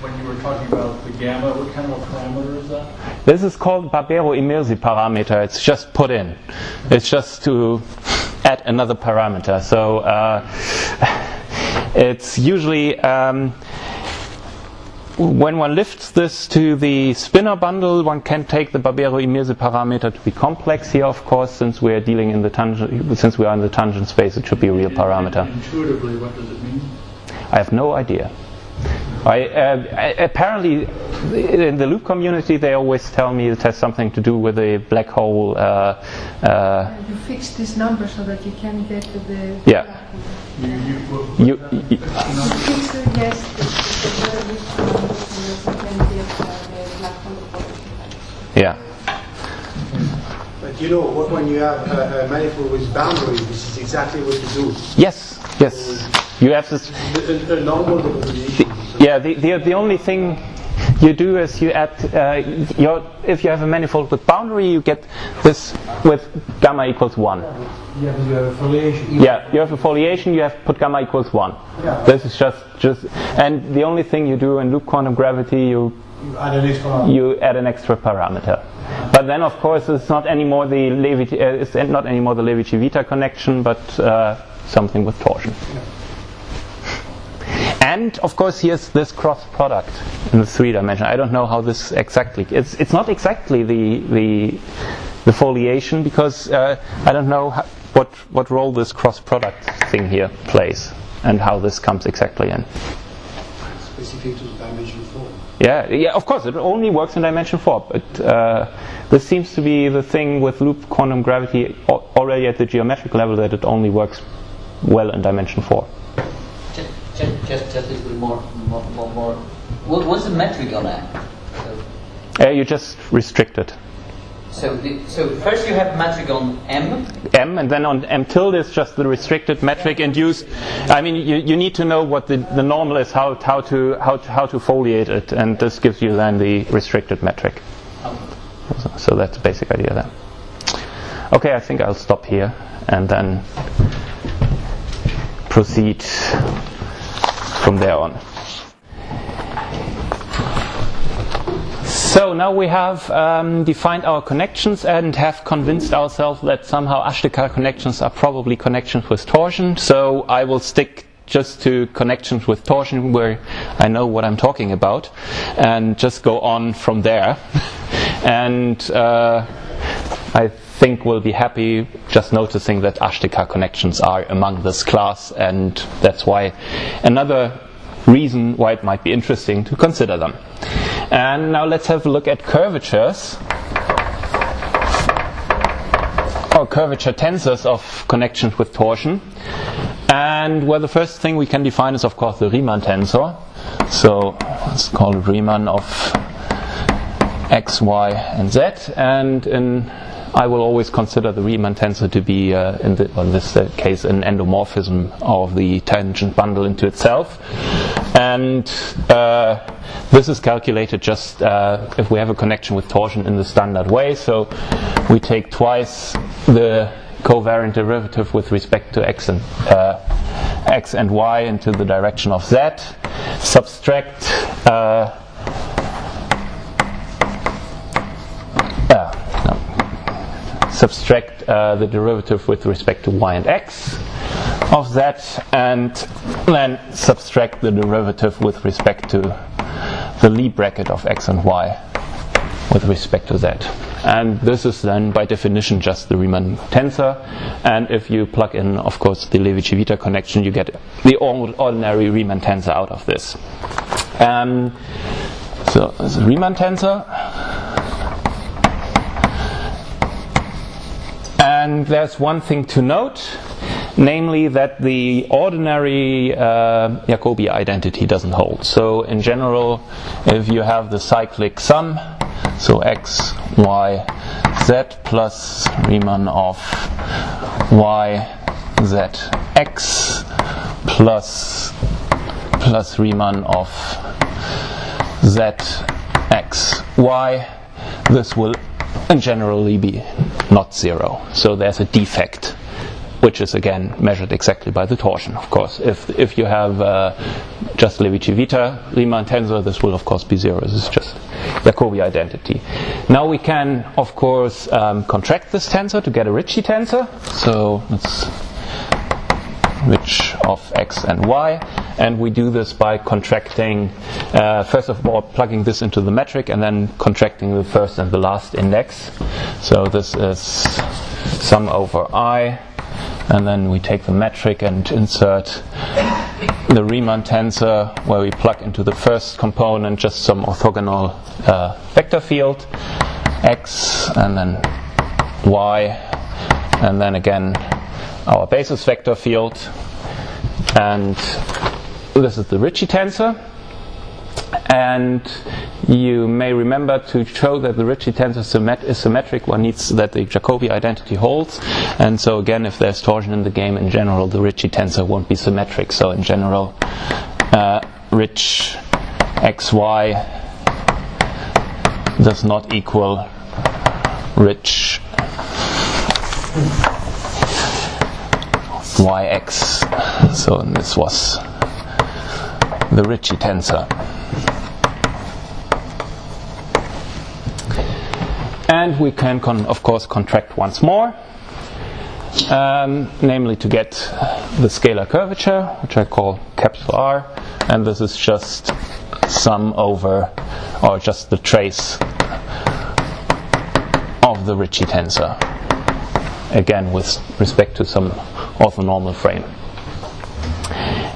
when you were talking about the gamma. What kind of a parameter is that? This is called Barbero-Immirzi parameter. It's just put in. It's just to add another parameter. So it's usually when one lifts this to the spinor bundle, one can take the Barbero-Immirzi parameter to be complex here, of course, since we are dealing in the tangent. Since we are in the tangent space, it should be a real parameter. Intuitively, what does it mean? I have no idea. Apparently, in the loop community, they always tell me it has something to do with a black hole. You fix this number so that you can get to the. Yeah. You fix it, yes. Yeah. But you know, when you have a manifold with boundaries, this is exactly what you do. Yes. Yes. You have this. A normal decomposition. The only thing you do is you add if you have a manifold with boundary, you get this with gamma equals 1. Yeah, but you have a foliation. Yeah, you have a foliation. You have put gamma equals 1. Yeah. This is just, and the only thing you do in loop quantum gravity, you add an extra parameter. But then, of course, it's not anymore the Levi-Civita connection, but something with torsion. And of course here's this cross product in the 3 dimension. I don't know how this exactly, it's not exactly the foliation, because I don't know what role this cross product thing here plays and how this comes exactly in. Specific to the dimension 4. Yeah, of course it only works in dimension 4, but this seems to be the thing with loop quantum gravity already at the geometric level, that it only works well in dimension 4. Just a little bit more. What's the metric on that? You just restrict it. So first you have metric on M, and then on M tilde is just the restricted metric induced. I mean, you need to know what the normal is, how to foliate it, and this gives you then the restricted metric. So that's the basic idea there. Okay, I think I'll stop here and then proceed from there on. So now we have defined our connections and have convinced ourselves that somehow Ashtakar connections are probably connections with torsion. So I will stick just to connections with torsion where I know what I'm talking about, and just go on from there. And I think we'll be happy just noticing that Ashtakar connections are among this class, and that's why another reason why it might be interesting to consider them. And now let's have a look at curvatures, or curvature tensors of connections with torsion. And well, the first thing we can define is of course the Riemann tensor. So let's call it Riemann of x, y, and z. And I will always consider the Riemann tensor to be, in this case, an endomorphism of the tangent bundle into itself. And this is calculated just if we have a connection with torsion in the standard way. So we take twice the covariant derivative with respect to x and y into the direction of z, subtract the derivative with respect to y and x of z, and then subtract the derivative with respect to the Lie bracket of x and y with respect to z. And this is then by definition just the Riemann tensor, and if you plug in of course the Levi-Civita connection, you get the ordinary Riemann tensor out of this. So this is Riemann tensor. And there's one thing to note, namely that the ordinary Jacobi identity doesn't hold. So in general, if you have the cyclic sum, so x, y, z plus Riemann of y, z, x plus Riemann of z, x, y, this will generally be not zero. So there's a defect, which is again measured exactly by the torsion. Of course, if you have just Levi-Civita Riemann tensor, this will of course be zero. This is just Jacobi identity. Now we can of course contract this tensor to get a Ricci tensor. So it's Rich of x and y, and we do this by contracting first of all plugging this into the metric and then contracting the first and the last index. So this is sum over I, and then we take the metric and insert the Riemann tensor where we plug into the first component just some orthogonal vector field x, and then y, and then again our basis vector field, and this is the Ricci tensor. And you may remember, to show that the Ricci tensor is symmetric, one needs that the Jacobi identity holds. And so again, if there's torsion in the game, in general the Ricci tensor won't be symmetric. So in general, Rich xy does not equal Rich yx. So this was the Ricci tensor. And we can of course contract once more, namely to get the scalar curvature, which I call capital R, and this is just sum over, or just the trace of the Ricci tensor, again with respect to some orthonormal frame.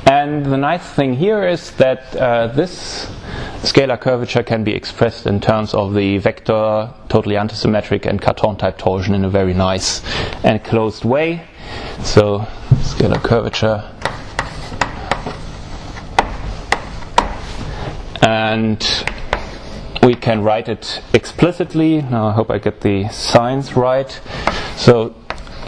And the nice thing here is that this scalar curvature can be expressed in terms of the vector, totally antisymmetric, and Cartan type torsion in a very nice and closed way. So scalar curvature, and we can write it explicitly. Now I hope I get the signs right. So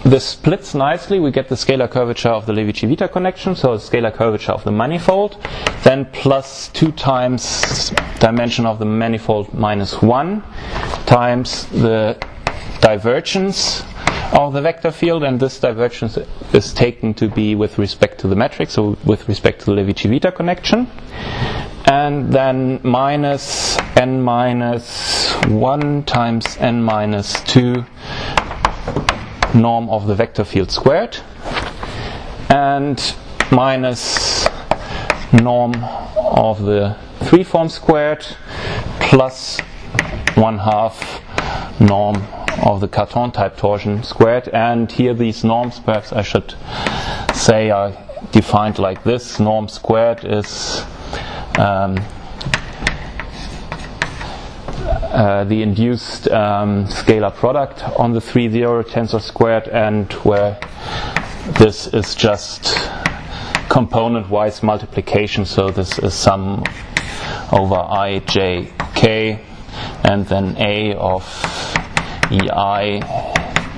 this splits nicely. We get the scalar curvature of the Levi-Civita connection, so a scalar curvature of the manifold, then plus 2 times dimension of the manifold minus 1 times the divergence of the vector field, and this divergence is taken to be with respect to the metric, so with respect to the Levi-Civita connection. And then minus n minus 1 times n minus 2 norm of the vector field squared, and minus norm of the 3-form squared, plus 1/2 norm of the Cartan type torsion squared. And here these norms, perhaps I should say, are defined like this. Norm squared is the induced scalar product on the 3-0 tensor squared, and where this is just component-wise multiplication, so this is sum over I, j, k, and then a of ei,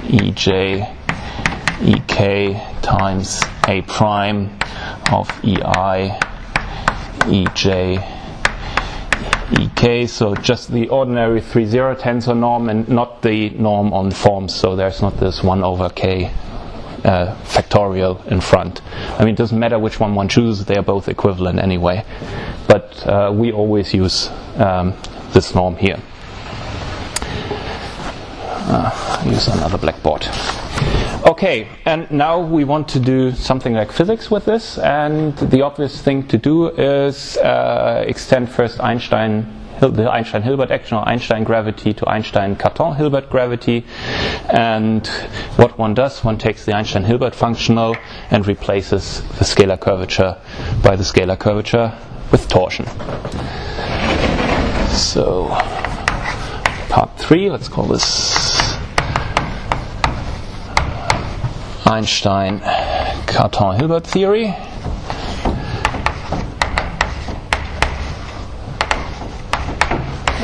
ej, ek times a prime of ei, ej, ek, so just the ordinary 3-0 tensor norm and not the norm on forms, so there's not this 1 over k factorial in front. I mean, it doesn't matter which one chooses, they are both equivalent anyway, but we always use this norm here. I'll use another blackboard. Okay, and now we want to do something like physics with this, and the obvious thing to do is extend first the Einstein-Hilbert action, or Einstein gravity, to Einstein-Cartan-Hilbert gravity. And what one does, one takes the Einstein-Hilbert functional and replaces the scalar curvature by the scalar curvature with torsion. So part 3, let's call this Einstein-Cartan-Hilbert theory.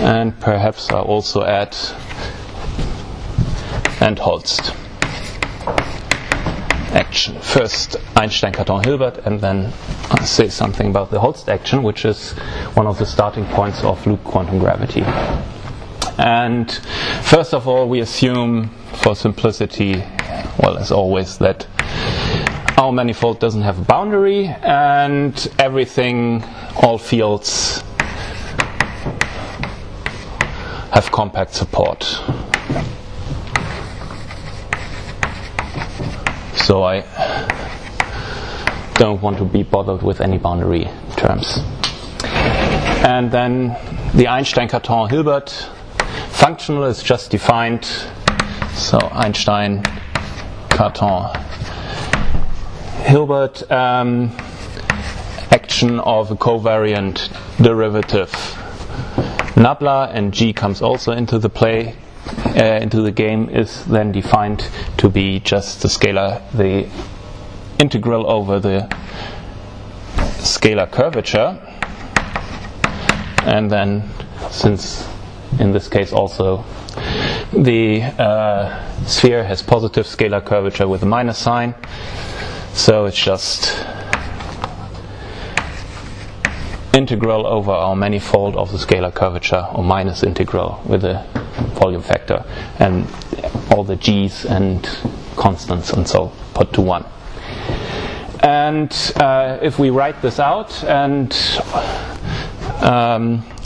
And perhaps I'll also add and Holst action. First Einstein-Cartan-Hilbert, and then I'll say something about the Holst action, which is one of the starting points of loop quantum gravity. And first of all, we assume, for simplicity, well, as always, that our manifold doesn't have a boundary, and everything, all fields, have compact support. So I don't want to be bothered with any boundary terms. And then the Einstein-Cartan-Hilbert functional is just defined. So Einstein-Cartan-Hilbert action of a covariant derivative nabla, and G comes also into the play, into the game, is then defined to be just the scalar, the integral over the scalar curvature, and then, since in this case also the sphere has positive scalar curvature with a minus sign, so it's just integral over our manifold of the scalar curvature, or minus integral with a volume factor, and all the g's and constants and so put to 1. And if we write this out and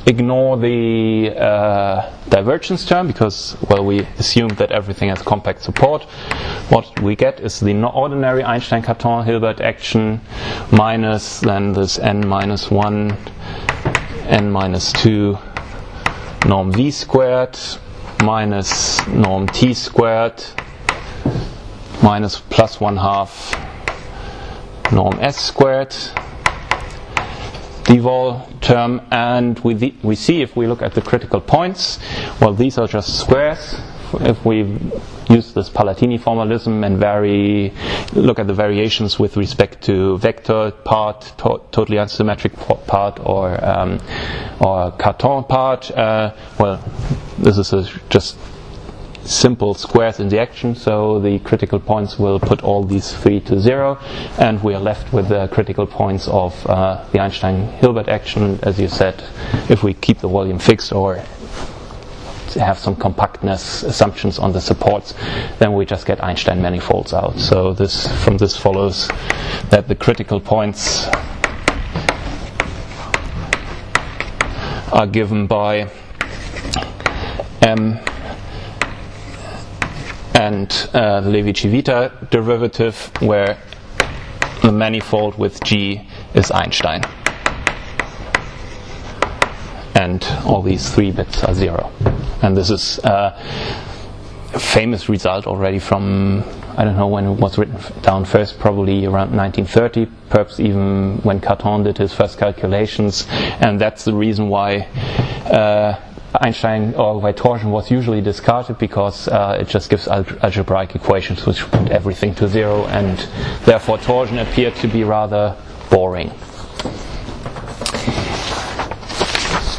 ignore the divergence term because, well, we assume that everything has compact support. What we get is the ordinary Einstein-Cartan-Hilbert action minus then this n minus 1, n minus 2 norm v squared minus norm t squared minus plus 1/2 norm s squared Dvol term, and we see if we look at the critical points, well, these are just squares. If we use this Palatini formalism and look at the variations with respect to vector part, totally unsymmetric part, or Cartan part, well, this is just simple squares in the action, so the critical points will put all these three to 0, and we are left with the critical points of the Einstein-Hilbert action. As you said, if we keep the volume fixed or have some compactness assumptions on the supports, then we just get Einstein manifolds out. So from this follows that the critical points are given by M and the Levi-Civita derivative, where the manifold with G is Einstein, and all these 3 bits are 0. And this is a famous result already from, I don't know when it was written down first, probably around 1930, perhaps even when Cartan did his first calculations, and that's the reason why Einstein or why torsion was usually discarded, because it just gives algebraic equations which put everything to 0, and therefore torsion appeared to be rather boring.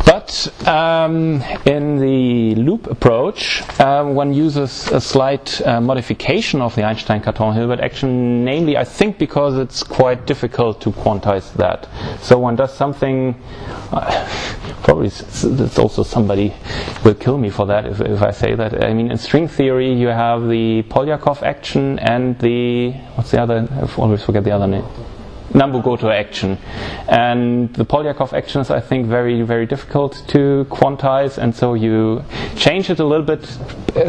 But in the loop approach, one uses a slight modification of the Einstein-Cartan-Hilbert action, namely, I think, because it's quite difficult to quantize that. So one does something, probably it's also somebody will kill me for that if I say that. I mean, in string theory, you have the Polyakov action and what's the other? I always forget the other name. Nambu-Goto action, and the Polyakov action is, I think, very, very difficult to quantize, and so you change it a little bit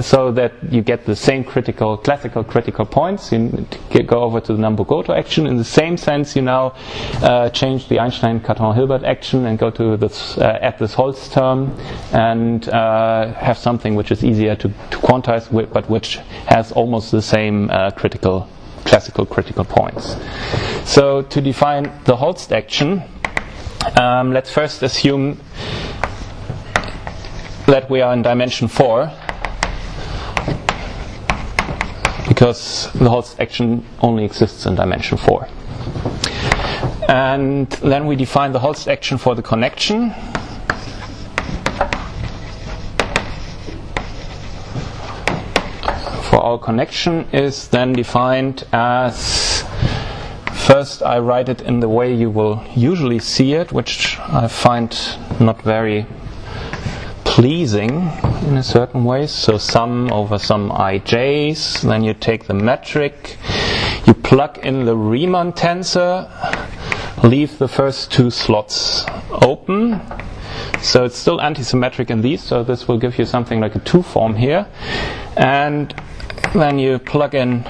so that you get the same classical critical points. You go over to the Nambu-Goto action. In the same sense, you now change the Einstein-Cartan-Hilbert action and go to this add this Holz term and have something which is easier to quantize, but which has almost the same classical critical points. So to define the Holst action, let's first assume that we are in dimension 4, because the Holst action only exists in dimension 4. And then we define the Holst action for the connection. For our connection is then defined as, first I write it in the way you will usually see it, which I find not very pleasing in a certain way. So sum over some ij's, then you take the metric, you plug in the Riemann tensor, leave the first 2 slots open. So it's still antisymmetric in these, so this will give you something like a 2 form here. And then you plug in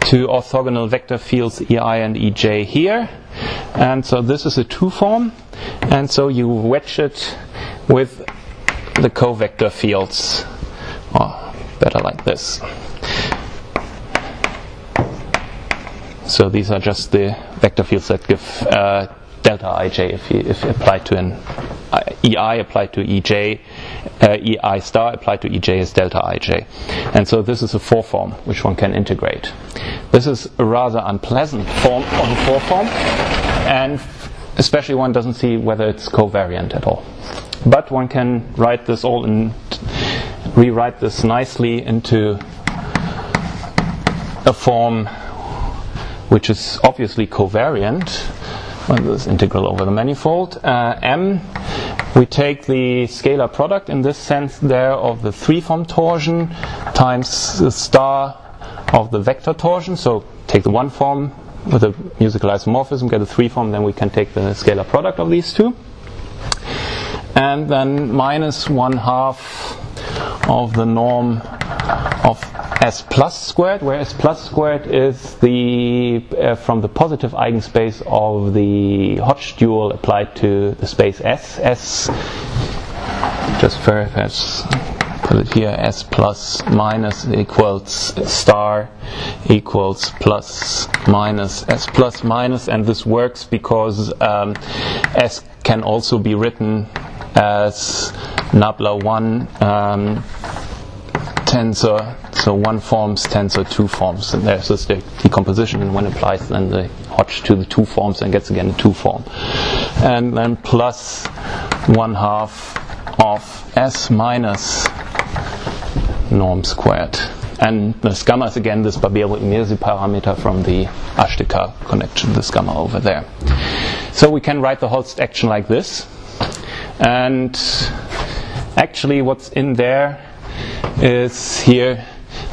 2 orthogonal vector fields EI and EJ here, and so this is a 2 form, and so you wedge it with the covector fields, or better like this. So these are just the vector fields that give delta ij if applied to an EI applied to EJ, EI star applied to EJ is delta ij. And so this is a 4 form which one can integrate. This is a rather unpleasant form of a 4 form, and especially one doesn't see whether it's covariant at all. But one can write this all rewrite this nicely into a form which is obviously covariant. This integral over the manifold. M, we take the scalar product in this sense there of the 3-form torsion times the star of the vector torsion. So take the 1 form with a musical isomorphism, get a 3 form, then we can take the scalar product of these 2. and then minus 1/2 of the norm of S plus squared, where S plus squared is the from the positive eigenspace of the Hodge dual applied to the space S. S, just let's put it here, S plus minus equals star equals plus minus S plus minus, and this works because S can also be written as nabla 1 tensor, so one forms tensor, two forms, and there's just the decomposition, and when applies then the Hodge to the two forms and gets again a two form, and then plus 1/2 of S minus norm squared, and this gamma is again this Barbieri-Immirzi parameter from the Ashtakar connection, this gamma over there. So we can write the Holst action like this, and actually what's in there is here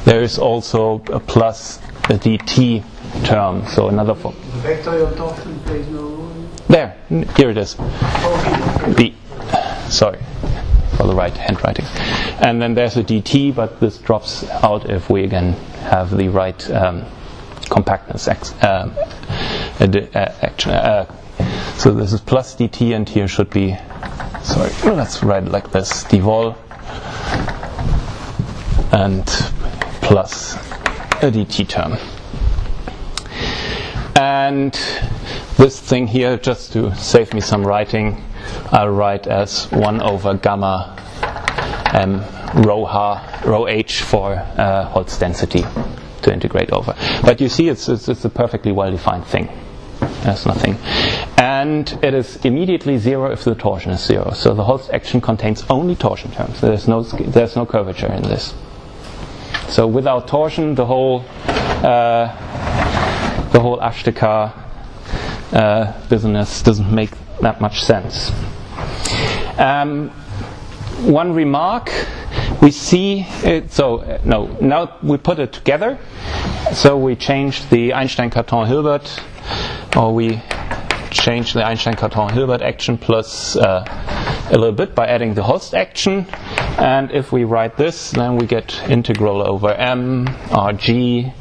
there is also a plus a dt term, so another form. Vectorial torsion plays no role? There, here it is. Sorry for the right handwriting. And then there's a dt, but this drops out if we again have the right compactness action. So this is plus dt, and here should be, sorry, let's write it like this, dvol and plus a dt term. And this thing here, just to save me some writing, I'll write as 1 over gamma m rho h for Holst density to integrate over. But you see it's a perfectly well-defined thing. There's nothing. And it is immediately zero if the torsion is zero. So the Holst action contains only torsion terms. There's no curvature in this. So without torsion, the whole Ashtakar business doesn't make that much sense. One remark, we see it. Now we put it together. So we changed the Einstein-Cartan-Hilbert, or we changed the Einstein-Cartan-Hilbert action plus a little bit by adding the Holst action. And if we write this, then we get integral over m rg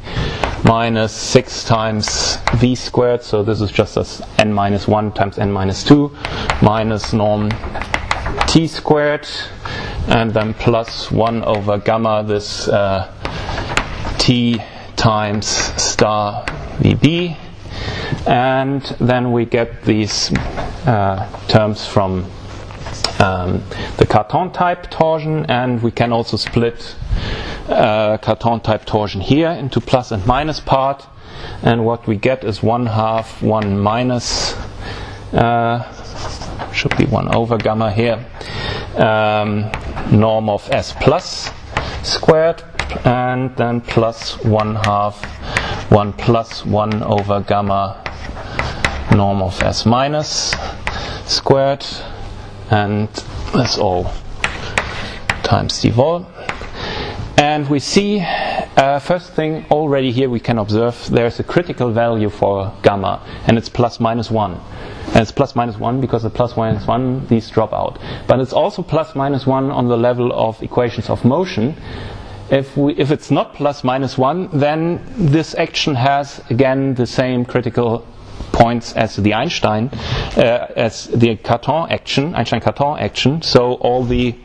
minus 6 times v squared. So this is just as n minus 1 times n minus 2 minus norm t squared, and then plus 1 over gamma this t times star vb, and then we get these terms from the Cartan type torsion, and we can also split Cartan type torsion here into plus and minus part, and what we get is 1/2 1 minus should be 1 over gamma here norm of S plus squared, and then plus 1/2 1 plus 1 over gamma norm of S minus squared, and that's all times dvol. And we see, first thing already here we can observe there's a critical value for gamma, and it's plus minus 1. And it's plus minus 1 because the plus minus 1, these drop out. But it's also plus minus 1 on the level of equations of motion. If it's not plus minus 1, then this action has again the same critical points as the Einstein, as the Cartan action, Einstein-Cartan action. So all the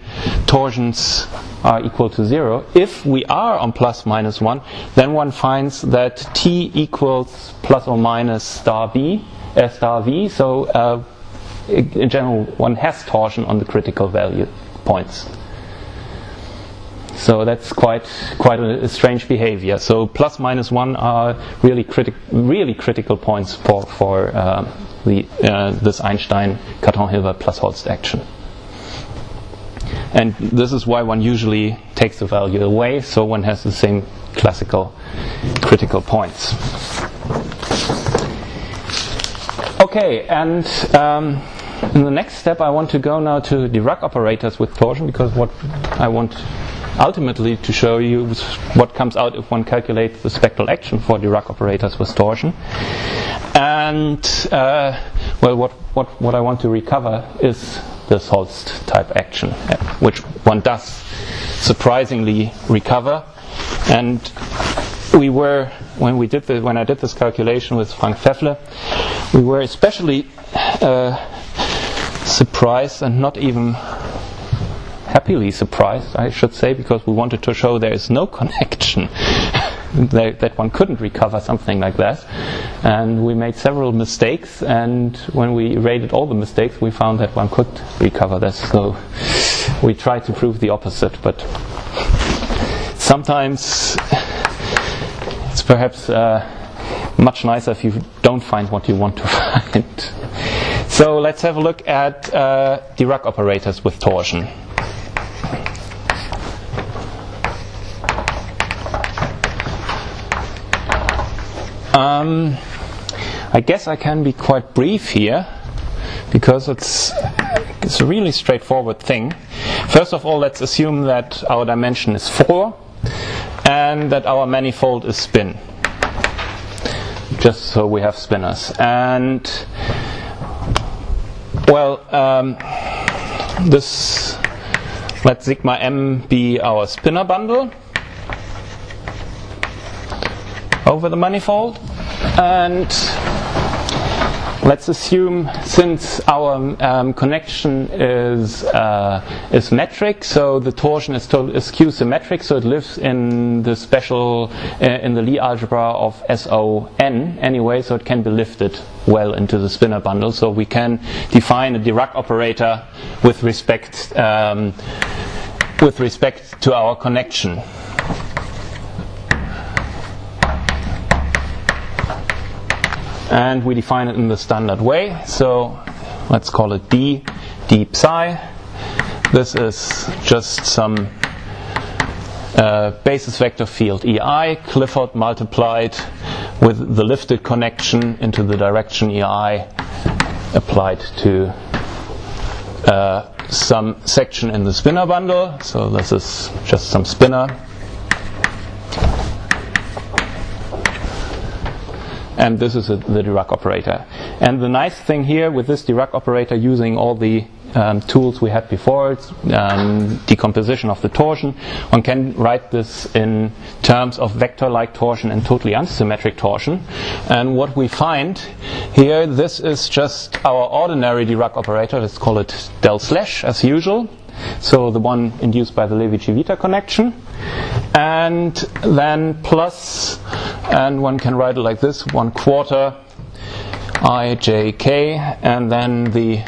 torsions are equal to 0. If we are on plus minus 1, then one finds that t equals plus or minus star v. So in general, one has torsion on the critical value points. So that's quite a strange behavior. So plus minus 1 are really critical points for this Einstein-Cartan-Hilbert plus Holst action. And this is why one usually takes the value away, so one has the same classical critical points. Okay, and in the next step I want to go now to Dirac operators with torsion, because what I want ultimately to show you is what comes out if one calculates the spectral action for Dirac operators with torsion. And what I want to recover is this Holst type action, which one does surprisingly recover. And we were, when I did this calculation with Frank Pfäffle, we were especially surprised, and not even happily surprised, I should say, because we wanted to show there is no connection, that one couldn't recover something like that. And we made several mistakes, and when we rated all the mistakes, we found that one could recover this. So we tried to prove the opposite, but sometimes it's perhaps much nicer if you don't find what you want to find. So let's have a look at Dirac operators with torsion. I guess I can be quite brief here, because it's a really straightforward thing. First of all, let's assume that our dimension is 4 and that our manifold is spin, just so we have spinners. And well, let sigma m be our spinner bundle over the manifold. And let's assume, since our connection is metric, so the torsion is Q-symmetric, so it lives in the special in the Lie algebra of SON anyway, so it can be lifted well into the spinner bundle. So we can define a Dirac operator with respect to our connection. And we define it in the standard way. So let's call it d psi. This is just some basis vector field EI, Clifford multiplied with the lifted connection into the direction EI applied to some section in the spinner bundle. So this is just some spinner. And this is the Dirac operator. And the nice thing here with this Dirac operator, using all the tools we had before, it's decomposition of the torsion, one can write this in terms of vector-like torsion and totally antisymmetric torsion. And what we find here, this is just our ordinary Dirac operator. Let's call it del slash as usual. So the one induced by the Levi-Civita connection. And then plus, and one can write it like this, 1/4 ijk, and then the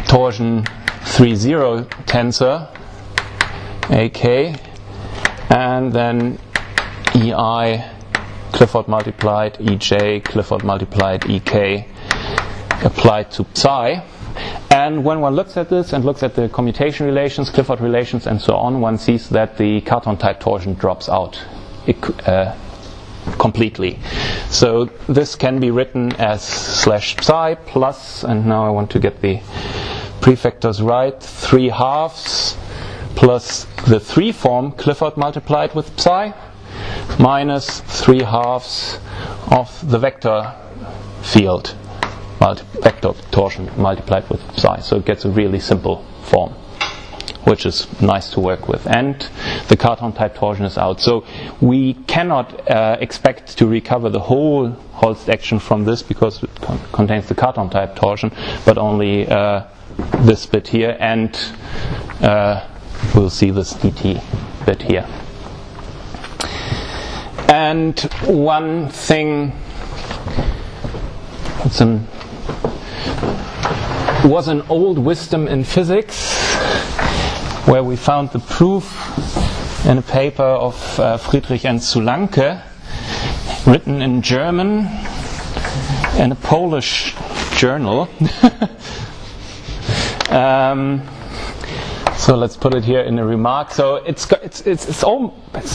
torsion 3-0 tensor ak, and then ei Clifford multiplied ej Clifford multiplied ek applied to psi. And when one looks at this and looks at the commutation relations, Clifford relations, and so on, one sees that the Cartan type torsion drops out completely. So this can be written as slash psi plus, and now I want to get the prefactors right, 3/2 plus the 3 form Clifford multiplied with psi minus 3/2 of the vector field vector torsion multiplied with psi. So it gets a really simple form, which is nice to work with. And the Cartan type torsion is out. So we cannot expect to recover the whole Holst action from this, because it contains the Cartan type torsion, but only this bit here, and we'll see this dt bit here. And one thing was an old wisdom in physics, where we found the proof in a paper of Friedrich and Sulanke, written in German in a Polish journal. So let's put it here in a remark. So it's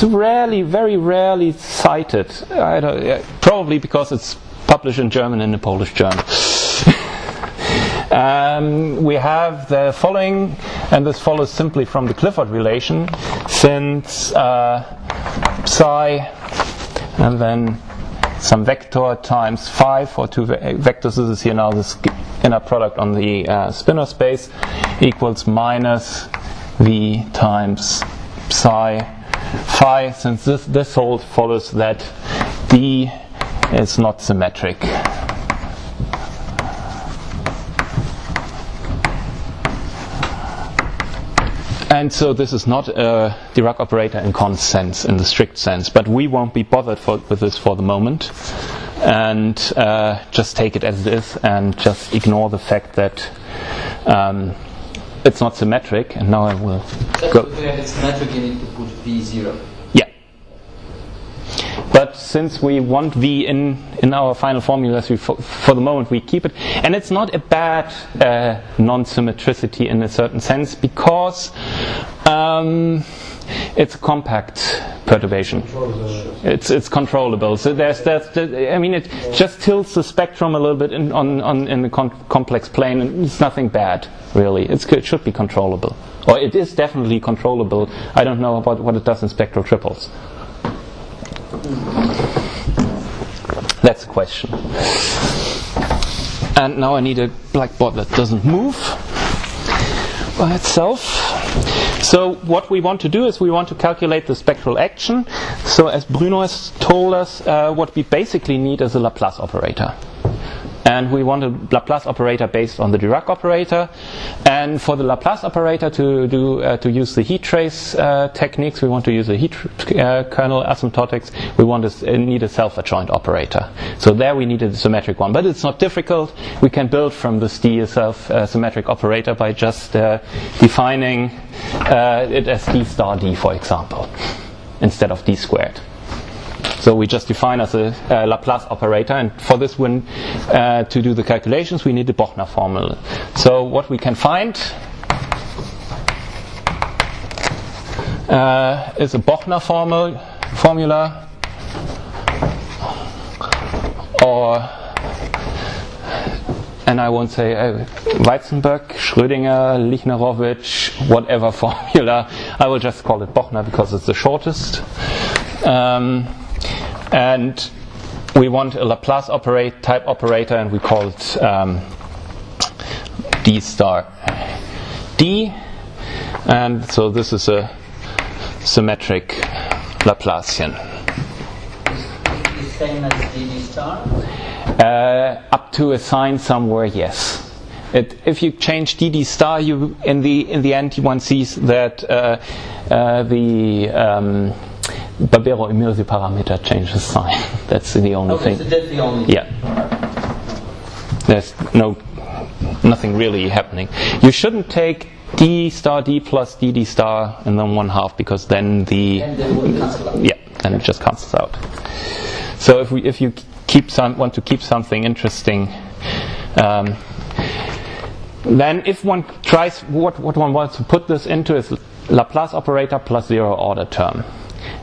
rarely, very rarely cited. Probably because it's published in German in a Polish journal. We have the following, and this follows simply from the Clifford relation, since psi and then some vector times 5 or 2 vectors. This is here now this inner product on the spinor space equals minus v times psi phi, since this whole follows that D is not symmetric. And so this is not a Dirac operator in Con's sense, in the strict sense, but we won't be bothered with this for the moment, and just take it as it is and just ignore the fact that it's not symmetric. And now I will go. To have it symmetric, you need to put V0. Yeah. But since we want V in our final formulas, for the moment we keep it. And it's not a bad non-symmetricity in a certain sense, because it's a compact perturbation. It's controllable. So it just tilts the spectrum a little bit in the complex plane, and it's nothing bad, really. It should be controllable. Or it is definitely controllable. I don't know about what it does in spectral triples. That's the question. And now I need a blackboard that doesn't move by itself. So what we want to do is we want to calculate the spectral action. So as Bruno has told us, what we basically need is a Laplace operator. And we want a Laplace operator based on the Dirac operator. And for the Laplace operator to use the heat trace techniques, we want to use a heat kernel asymptotics. We need a self-adjoint operator. So there we need a symmetric one. But it's not difficult. We can build from this D a self-symmetric operator by just defining it as D star D, for example, instead of D squared. So we just define as a Laplace operator, and for this one, to do the calculations, we need the Bochner formula. So what we can find is a Bochner formula, and I won't say Weizenberg, Schrödinger, Lichnerowicz, whatever formula. I will just call it Bochner because it's the shortest. And we want a Laplace type operator, and we call it D star D. And so this is a symmetric Laplacian. The same as D star? Up to a sign somewhere, yes. If you change DD star, in the end one sees that the Barbero-Immirsi parameter changes sign. That's the only thing. So that's the only. Yeah. There's nothing really happening. You shouldn't take D star D plus DD star and then 1/2, because then then it just cancels out. So if you want to keep something interesting, then if one tries what one wants to put this into is Laplace operator plus zero order term.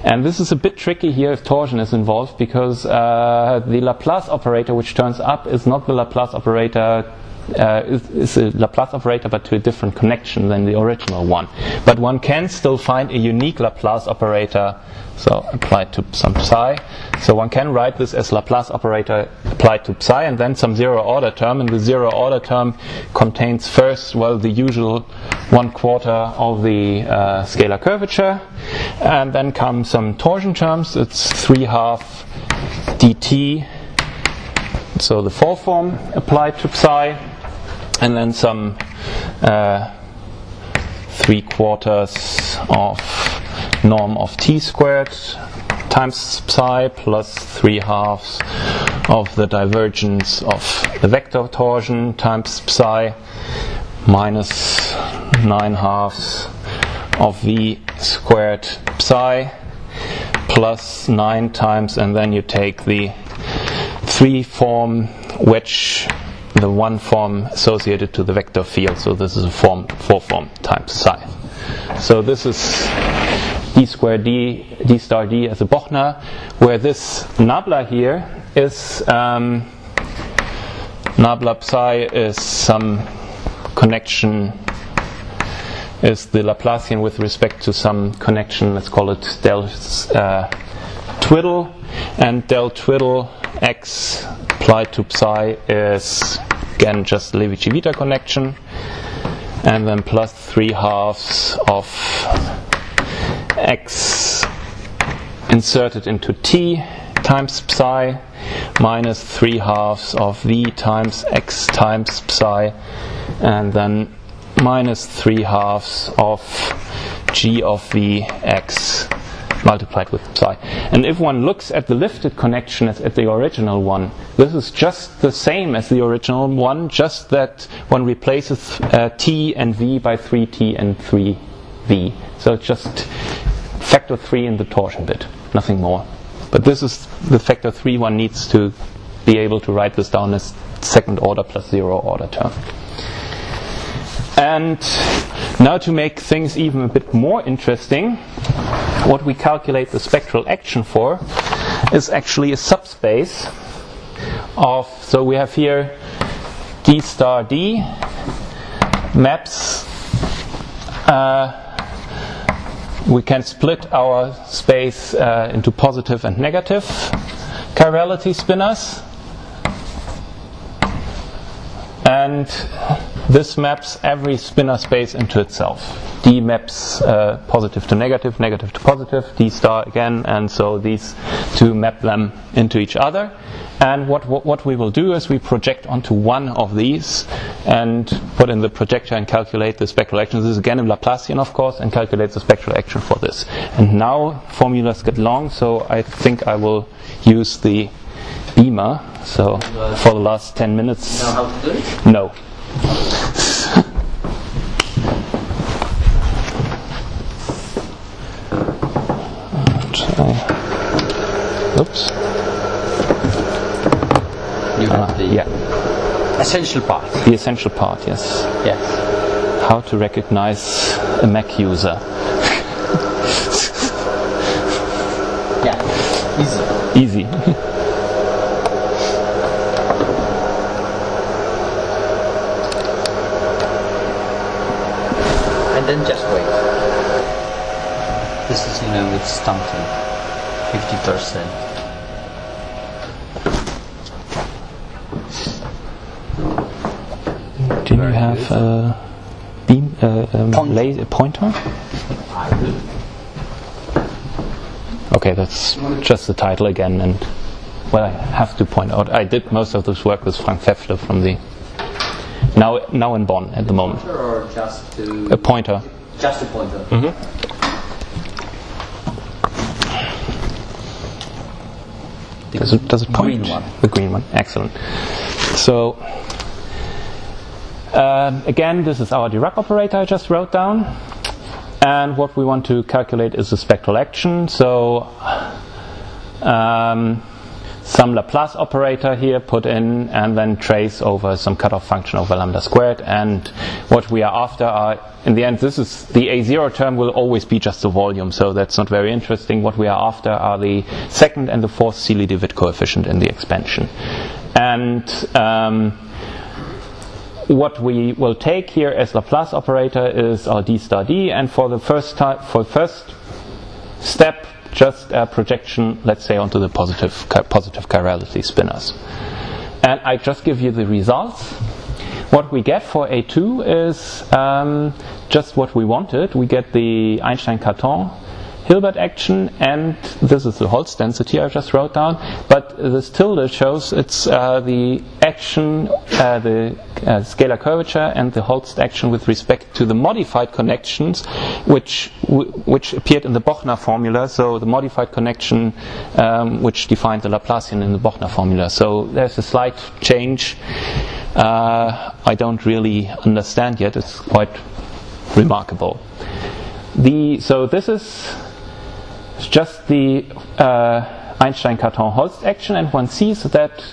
And this is a bit tricky here if torsion is involved, because the Laplace operator which turns up is not the Laplace operator, is a Laplace operator but to a different connection than the original one. But one can still find a unique Laplace operator, so applied to some psi. So one can write this as Laplace operator applied to psi, and then some zero order term, and the zero order term contains first, the usual 1/4 of the scalar curvature, and then come some torsion terms. It's 3/2 dt, so the four form applied to psi, and then some 3/4 of norm of t squared times psi plus 3/2 of the divergence of the vector torsion times psi minus 9/2 of v squared psi plus 9 times, and then you take the 3 form which the 1 form associated to the vector field, so this is a 4 form times psi. So this is d squared d star d as a Bochner, where this nabla here is nabla psi is some connection, is the Laplacian with respect to some connection, let's call it del twiddle, and del twiddle x applied to psi is again just Levi-Civita connection, and then plus 3/2 of x inserted into t times psi minus 3/2 of v times x times psi, and then minus 3/2 of g of v x multiplied with psi. And if one looks at the lifted connection as at the original one, this is just the same as the original one, just that one replaces t and v by 3t and 3v. So it's just factor 3 in the torsion bit, nothing more. But this is the factor 3 one needs to be able to write this down as second order plus 0 order term. And now to make things even a bit more interesting, what we calculate the spectral action for is actually a subspace of, so we have here d star d maps, we can split our space into positive and negative chirality spinors, and this maps every spinor space into itself. D maps positive to negative, negative to positive, D star again, and so these two map them into each other. And what we will do is we project onto one of these and put in the projector and calculate the spectral action. This is again in Laplacian, of course, and calculate the spectral action for this. And now formulas get long, so I think I will use the beamer. So for the last 10 minutes. You know how to do it? No. Oops. You have the yeah. essential part. The essential part, yes. Yes. How to recognize a Mac user. Yeah. Easy. And then just wait. This is, with stunting. 50%. Do you have a beam, laser pointer? Okay, that's just the title again, and well, I have to point out I did most of this work with Frank Pfäffle from the now in Bonn at the moment. Pointer or just A pointer. Just a pointer. Mm-hmm. Does it point? Green one. The green one. Excellent. So again, this is our Dirac operator I just wrote down, and what we want to calculate is the spectral action. So some Laplace operator here put in, and then trace over some cutoff function over lambda squared. And what we are after are, in the end, this is the A0 term will always be just a volume, so that's not very interesting. What we are after are the second and the fourth Seeley-DeWitt coefficient in the expansion. And what we will take here as Laplace operator is our d star d, and for the first step, just a projection, let's say, onto the positive chirality spinors. And I just give you the results. What we get for A2 is just what we wanted. We get the Einstein-Cartan Hilbert action, and this is the Holtz density I just wrote down, but this tilde shows it's the action, the scalar curvature and the Holtz action with respect to the modified connections which appeared in the Bochner formula, so the modified connection which defined the Laplacian in the Bochner formula. So there's a slight change I don't really understand yet. It's quite remarkable. So this is just the Einstein-Cartan-Holtz action, and one sees that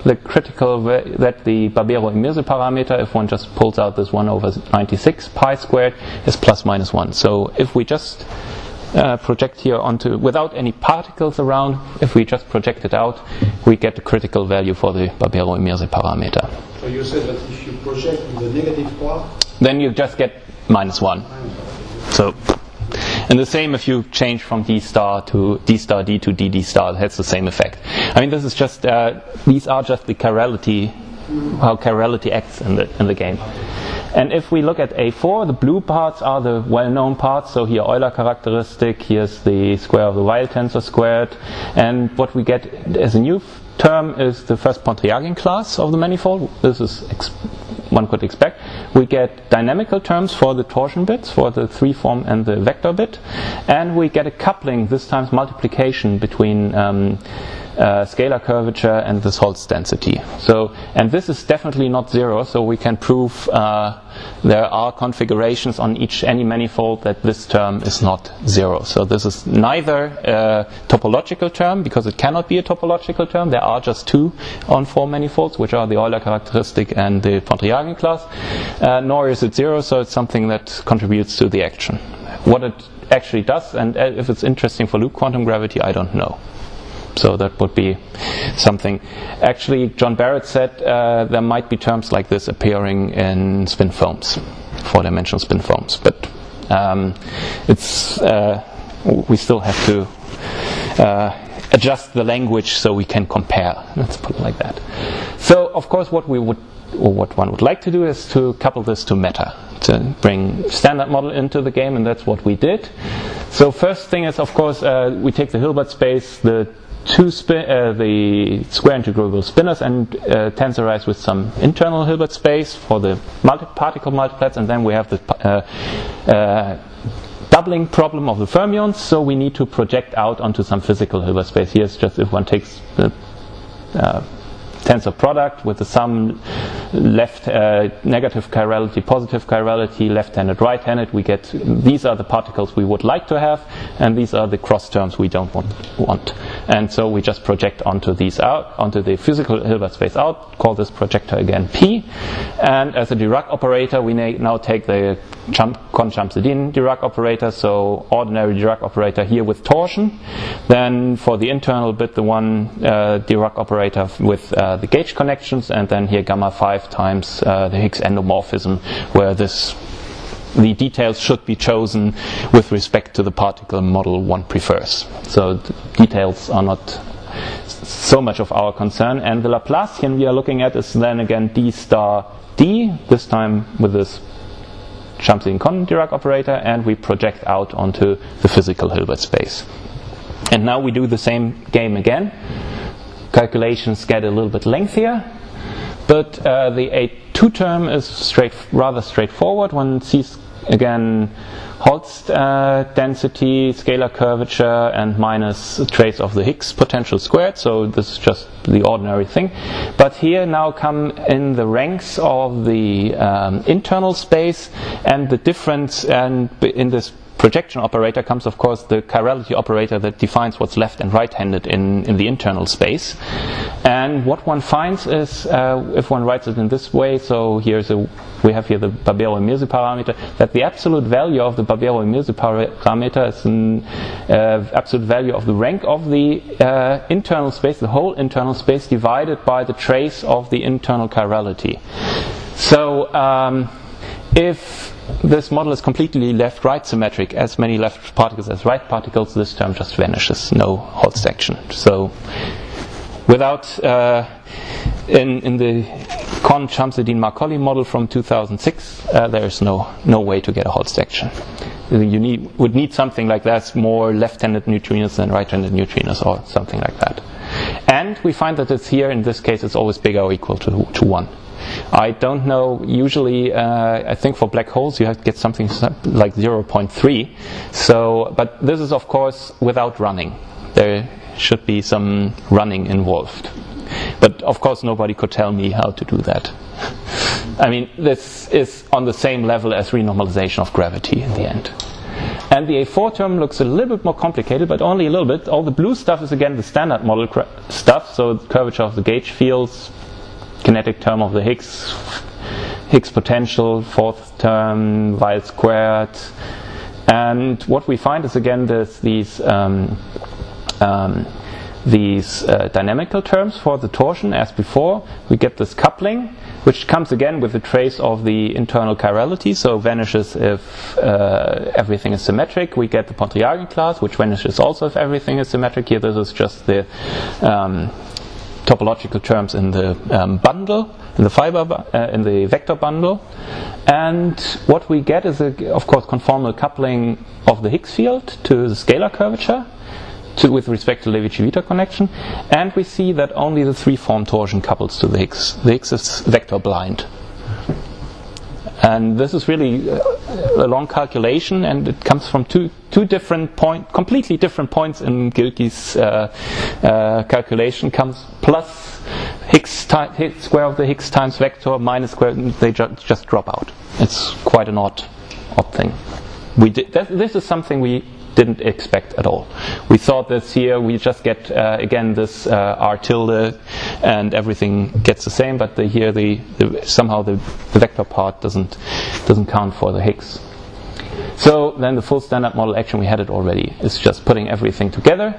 the Barbero-Immirse parameter, if one just pulls out this 1 over 96 pi squared, is plus minus 1. So if we just project here onto, without any particles around, if we just project it out, we get the critical value for the Barbero-Immirse parameter. So you said that if you project in the negative part, then you just get minus 1. So, and the same if you change from d star to d star d to dd star, it has the same effect. I mean, this is just these are just the chirality chirality acts in the game. And if we look at A4, the blue parts are the well-known parts. So here Euler characteristic, here's the square of the Weil tensor squared. And what we get as a new term is the first Pontryagin class of the manifold. This is one could expect. We get dynamical terms for the torsion bits, for the 3-form and the vector bit. And we get a coupling, this time's multiplication between scalar curvature and this Holtz density. So, and this is definitely not zero, so we can prove there are configurations on any manifold that this term is not zero. So this is neither a topological term, because it cannot be a topological term. There are just 2 on 4 manifolds, which are the Euler characteristic and the Pontryagin class, nor is it zero, so it's something that contributes to the action. What it actually does, and if it's interesting for loop quantum gravity, I don't know. So that would be something. Actually, John Barrett said there might be terms like this appearing in spin foams, 4-dimensional spin foams. But we still have to adjust the language so we can compare. Let's put it like that. So, of course, what one would like to do is to couple this to matter, to bring standard model into the game, and that's what we did. So first thing is, of course, we take the Hilbert space, the square integrable spinners, and tensorize with some internal Hilbert space for the particle multiplets, and then we have the doubling problem of the fermions, so we need to project out onto some physical Hilbert space. Here's just if one takes the tensor product with the sum left negative chirality, positive chirality, left-handed, right-handed, we get these are the particles we would like to have, and these are the cross terms we don't want. And so we just project onto these out, onto the physical Hilbert space out, call this projector again P, and as a Dirac operator we now take the Kohn-Shamsuddin Dirac operator, so ordinary Dirac operator here with torsion, then for the internal bit the one Dirac operator with the gauge connections, and then here gamma 5 times the Higgs endomorphism, where the details should be chosen with respect to the particle model one prefers. So the details are not so much of our concern, and the Laplacian we are looking at is then again d star d, this time with this Shamsuddin-Kohn Dirac operator, and we project out onto the physical Hilbert space. And now we do the same game again. Calculations get a little bit lengthier, but the A2 term is rather straightforward. One sees again Holtz density, scalar curvature, and minus a trace of the Higgs potential squared, so this is just the ordinary thing. But here now come in the ranks of the internal space, and the difference in this projection operator comes, of course, the chirality operator that defines what's left and right-handed in the internal space. And what one finds is, if one writes it in this way, so we have here the Barbero-Mirzi parameter, that the absolute value of the Barbero-Mirzi parameter is an absolute value of the rank of the internal space, the whole internal space, divided by the trace of the internal chirality. So if this model is completely left-right symmetric, as many left particles as right particles, this term just vanishes, no Holtz action. So without in the Kohn-Shamsuddin-Marcolli model from 2006, there is no way to get a Holtz action. You would need something like that, more left-handed neutrinos than right-handed neutrinos, or something like that. And we find that it's here, in this case, it's always bigger or equal to 1. I don't know, usually I think for black holes you have to get something like 0.3. So, but this is of course without running. There should be some running involved. But of course nobody could tell me how to do that. I mean, this is on the same level as renormalization of gravity in the end. And the A4 term looks a little bit more complicated, but only a little bit. All the blue stuff is again the standard model stuff, so the curvature of the gauge fields, kinetic term of the Higgs potential, fourth term, Weil squared. And what we find is again these dynamical terms for the torsion as before. We get this coupling, which comes again with a trace of the internal chirality, so vanishes if everything is symmetric. We get the Pontryagin class, which vanishes also if everything is symmetric. Here this is just the topological terms in the bundle, in the vector bundle, and what we get is of course conformal coupling of the Higgs field to the scalar curvature with respect to Levi-Civita connection, and we see that only the three-form torsion couples to the Higgs. The Higgs is vector blind. And this is really a long calculation, and it comes from two different completely different points in Gilkey's calculation. Comes plus Higgs square of the Higgs times vector minus square. They just drop out. It's quite an odd thing. This is something we didn't expect at all. We thought that here we just get again this R tilde and everything gets the same, but here somehow the vector part doesn't count for the Higgs. So then the full standard model action, we had it already. It's just putting everything together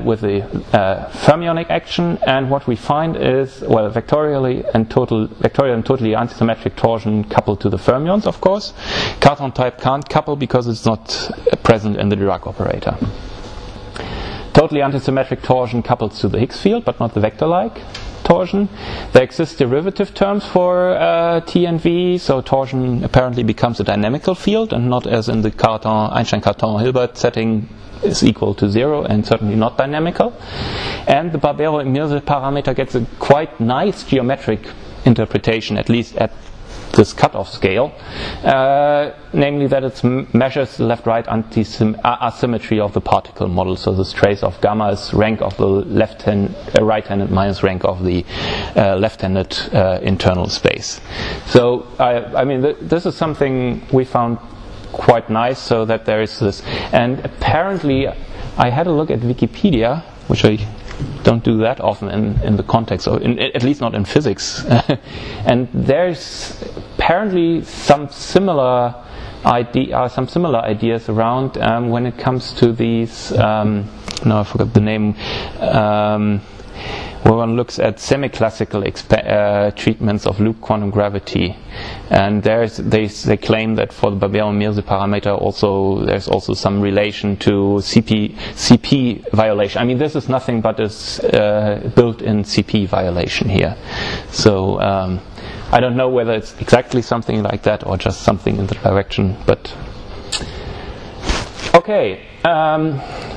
with the fermionic action, and what we find is, well, vectorial and totally antisymmetric torsion coupled to the fermions, of course. Cartan type can't couple because it's not present in the Dirac operator. Totally antisymmetric torsion couples to the Higgs field, but not the vector-like torsion. There exist derivative terms for T and V, so torsion apparently becomes a dynamical field and not as in the Einstein-Cartan-Hilbert setting is equal to 0 and certainly not dynamical. And the Barbero-Immirzel parameter gets a quite nice geometric interpretation, at least at this cutoff scale, namely that it measures the left-right asymmetry of the particle model. So this trace of gamma is rank of the right-handed minus rank of the left-handed internal space. So I mean this is something we found quite nice, so that there is this. And apparently I had a look at Wikipedia, which I don't do that often in the context, or at least not in physics. And there's apparently some similar ideas around when it comes to these. No, I forgot the name. Where one looks at semi-classical treatments of loop quantum gravity, and they claim that for the Barbero-Immirzel parameter there's also some relation to CP violation. I mean, this is nothing but a built-in CP violation here. So I don't know whether it's exactly something like that or just something in the direction, but okay.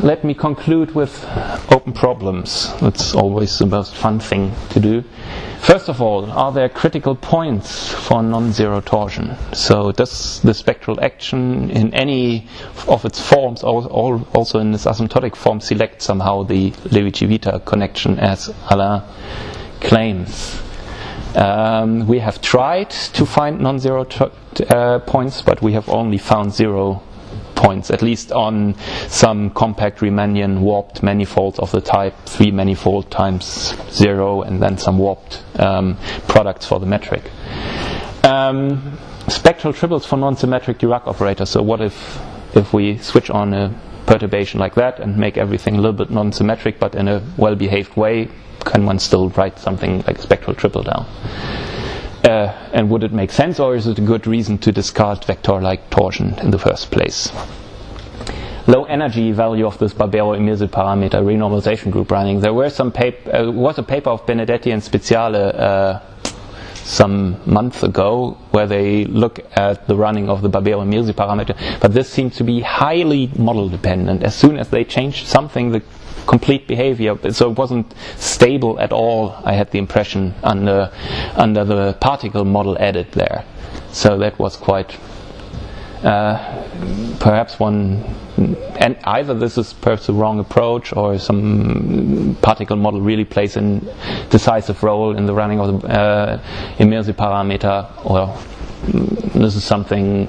Let me conclude with open problems. That's always the most fun thing to do. First of all, are there critical points for non-zero torsion? So does the spectral action in any of its forms, also in this asymptotic form, select somehow the Levi-Civita connection as Alain claims? We have tried to find non-zero points, but we have only found 0 points, at least on some compact Riemannian warped manifolds of the type 3 manifold times 0, and then some warped products for the metric. Spectral triples for non-symmetric Dirac operators. So what if we switch on a perturbation like that and make everything a little bit non-symmetric, but in a well-behaved way? Can one still write something like a spectral triple down? And would it make sense, or is it a good reason to discard vector-like torsion in the first place? Low energy value of this Barbero-Immirzel parameter renormalization group running. There were some was a paper of Benedetti and Speziale some month ago where they look at the running of the Barbero-Immirzel parameter, but this seems to be highly model dependent. As soon as they changed something, the complete behavior, so it wasn't stable at all, I had the impression, under the particle model added there. So that was quite perhaps one, and either this is perhaps the wrong approach, or some particle model really plays a decisive role in the running of the Immirzel parameter, or this is something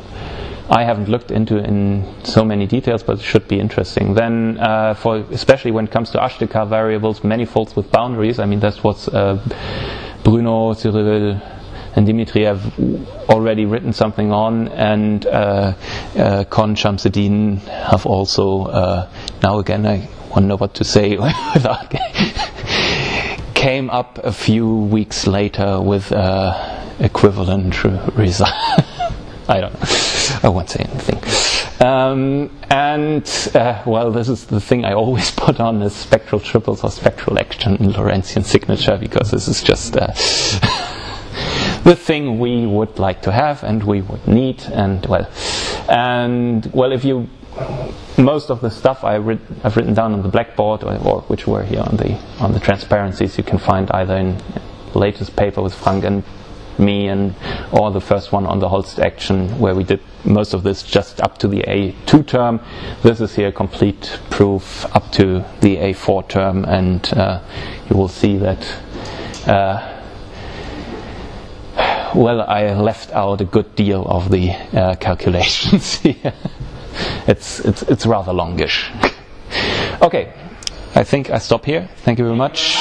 I haven't looked into in so many details, but it should be interesting. Then, especially when it comes to Ashtakar variables, manifolds with boundaries, I mean, that's what Bruno, Cyril, and Dimitri have already written something on, and Con Shamsuddin have also, now again, I wonder what to say without came up a few weeks later with equivalent result. I don't know. I won't say anything. Well, this is the thing I always put on is spectral triples or spectral action in Lorentzian signature, because this is just the thing we would like to have and we would need. And if you, most of the stuff I've written down on the blackboard, or which were here on the transparencies, you can find either in the latest paper with Frank and me, or the first one on the Holst action, where we did most of this just up to the A2 term. This is here complete proof up to the A4 term, and you will see that I left out a good deal of the calculations here. It's rather longish. Okay, I think I stop here. Thank you very much.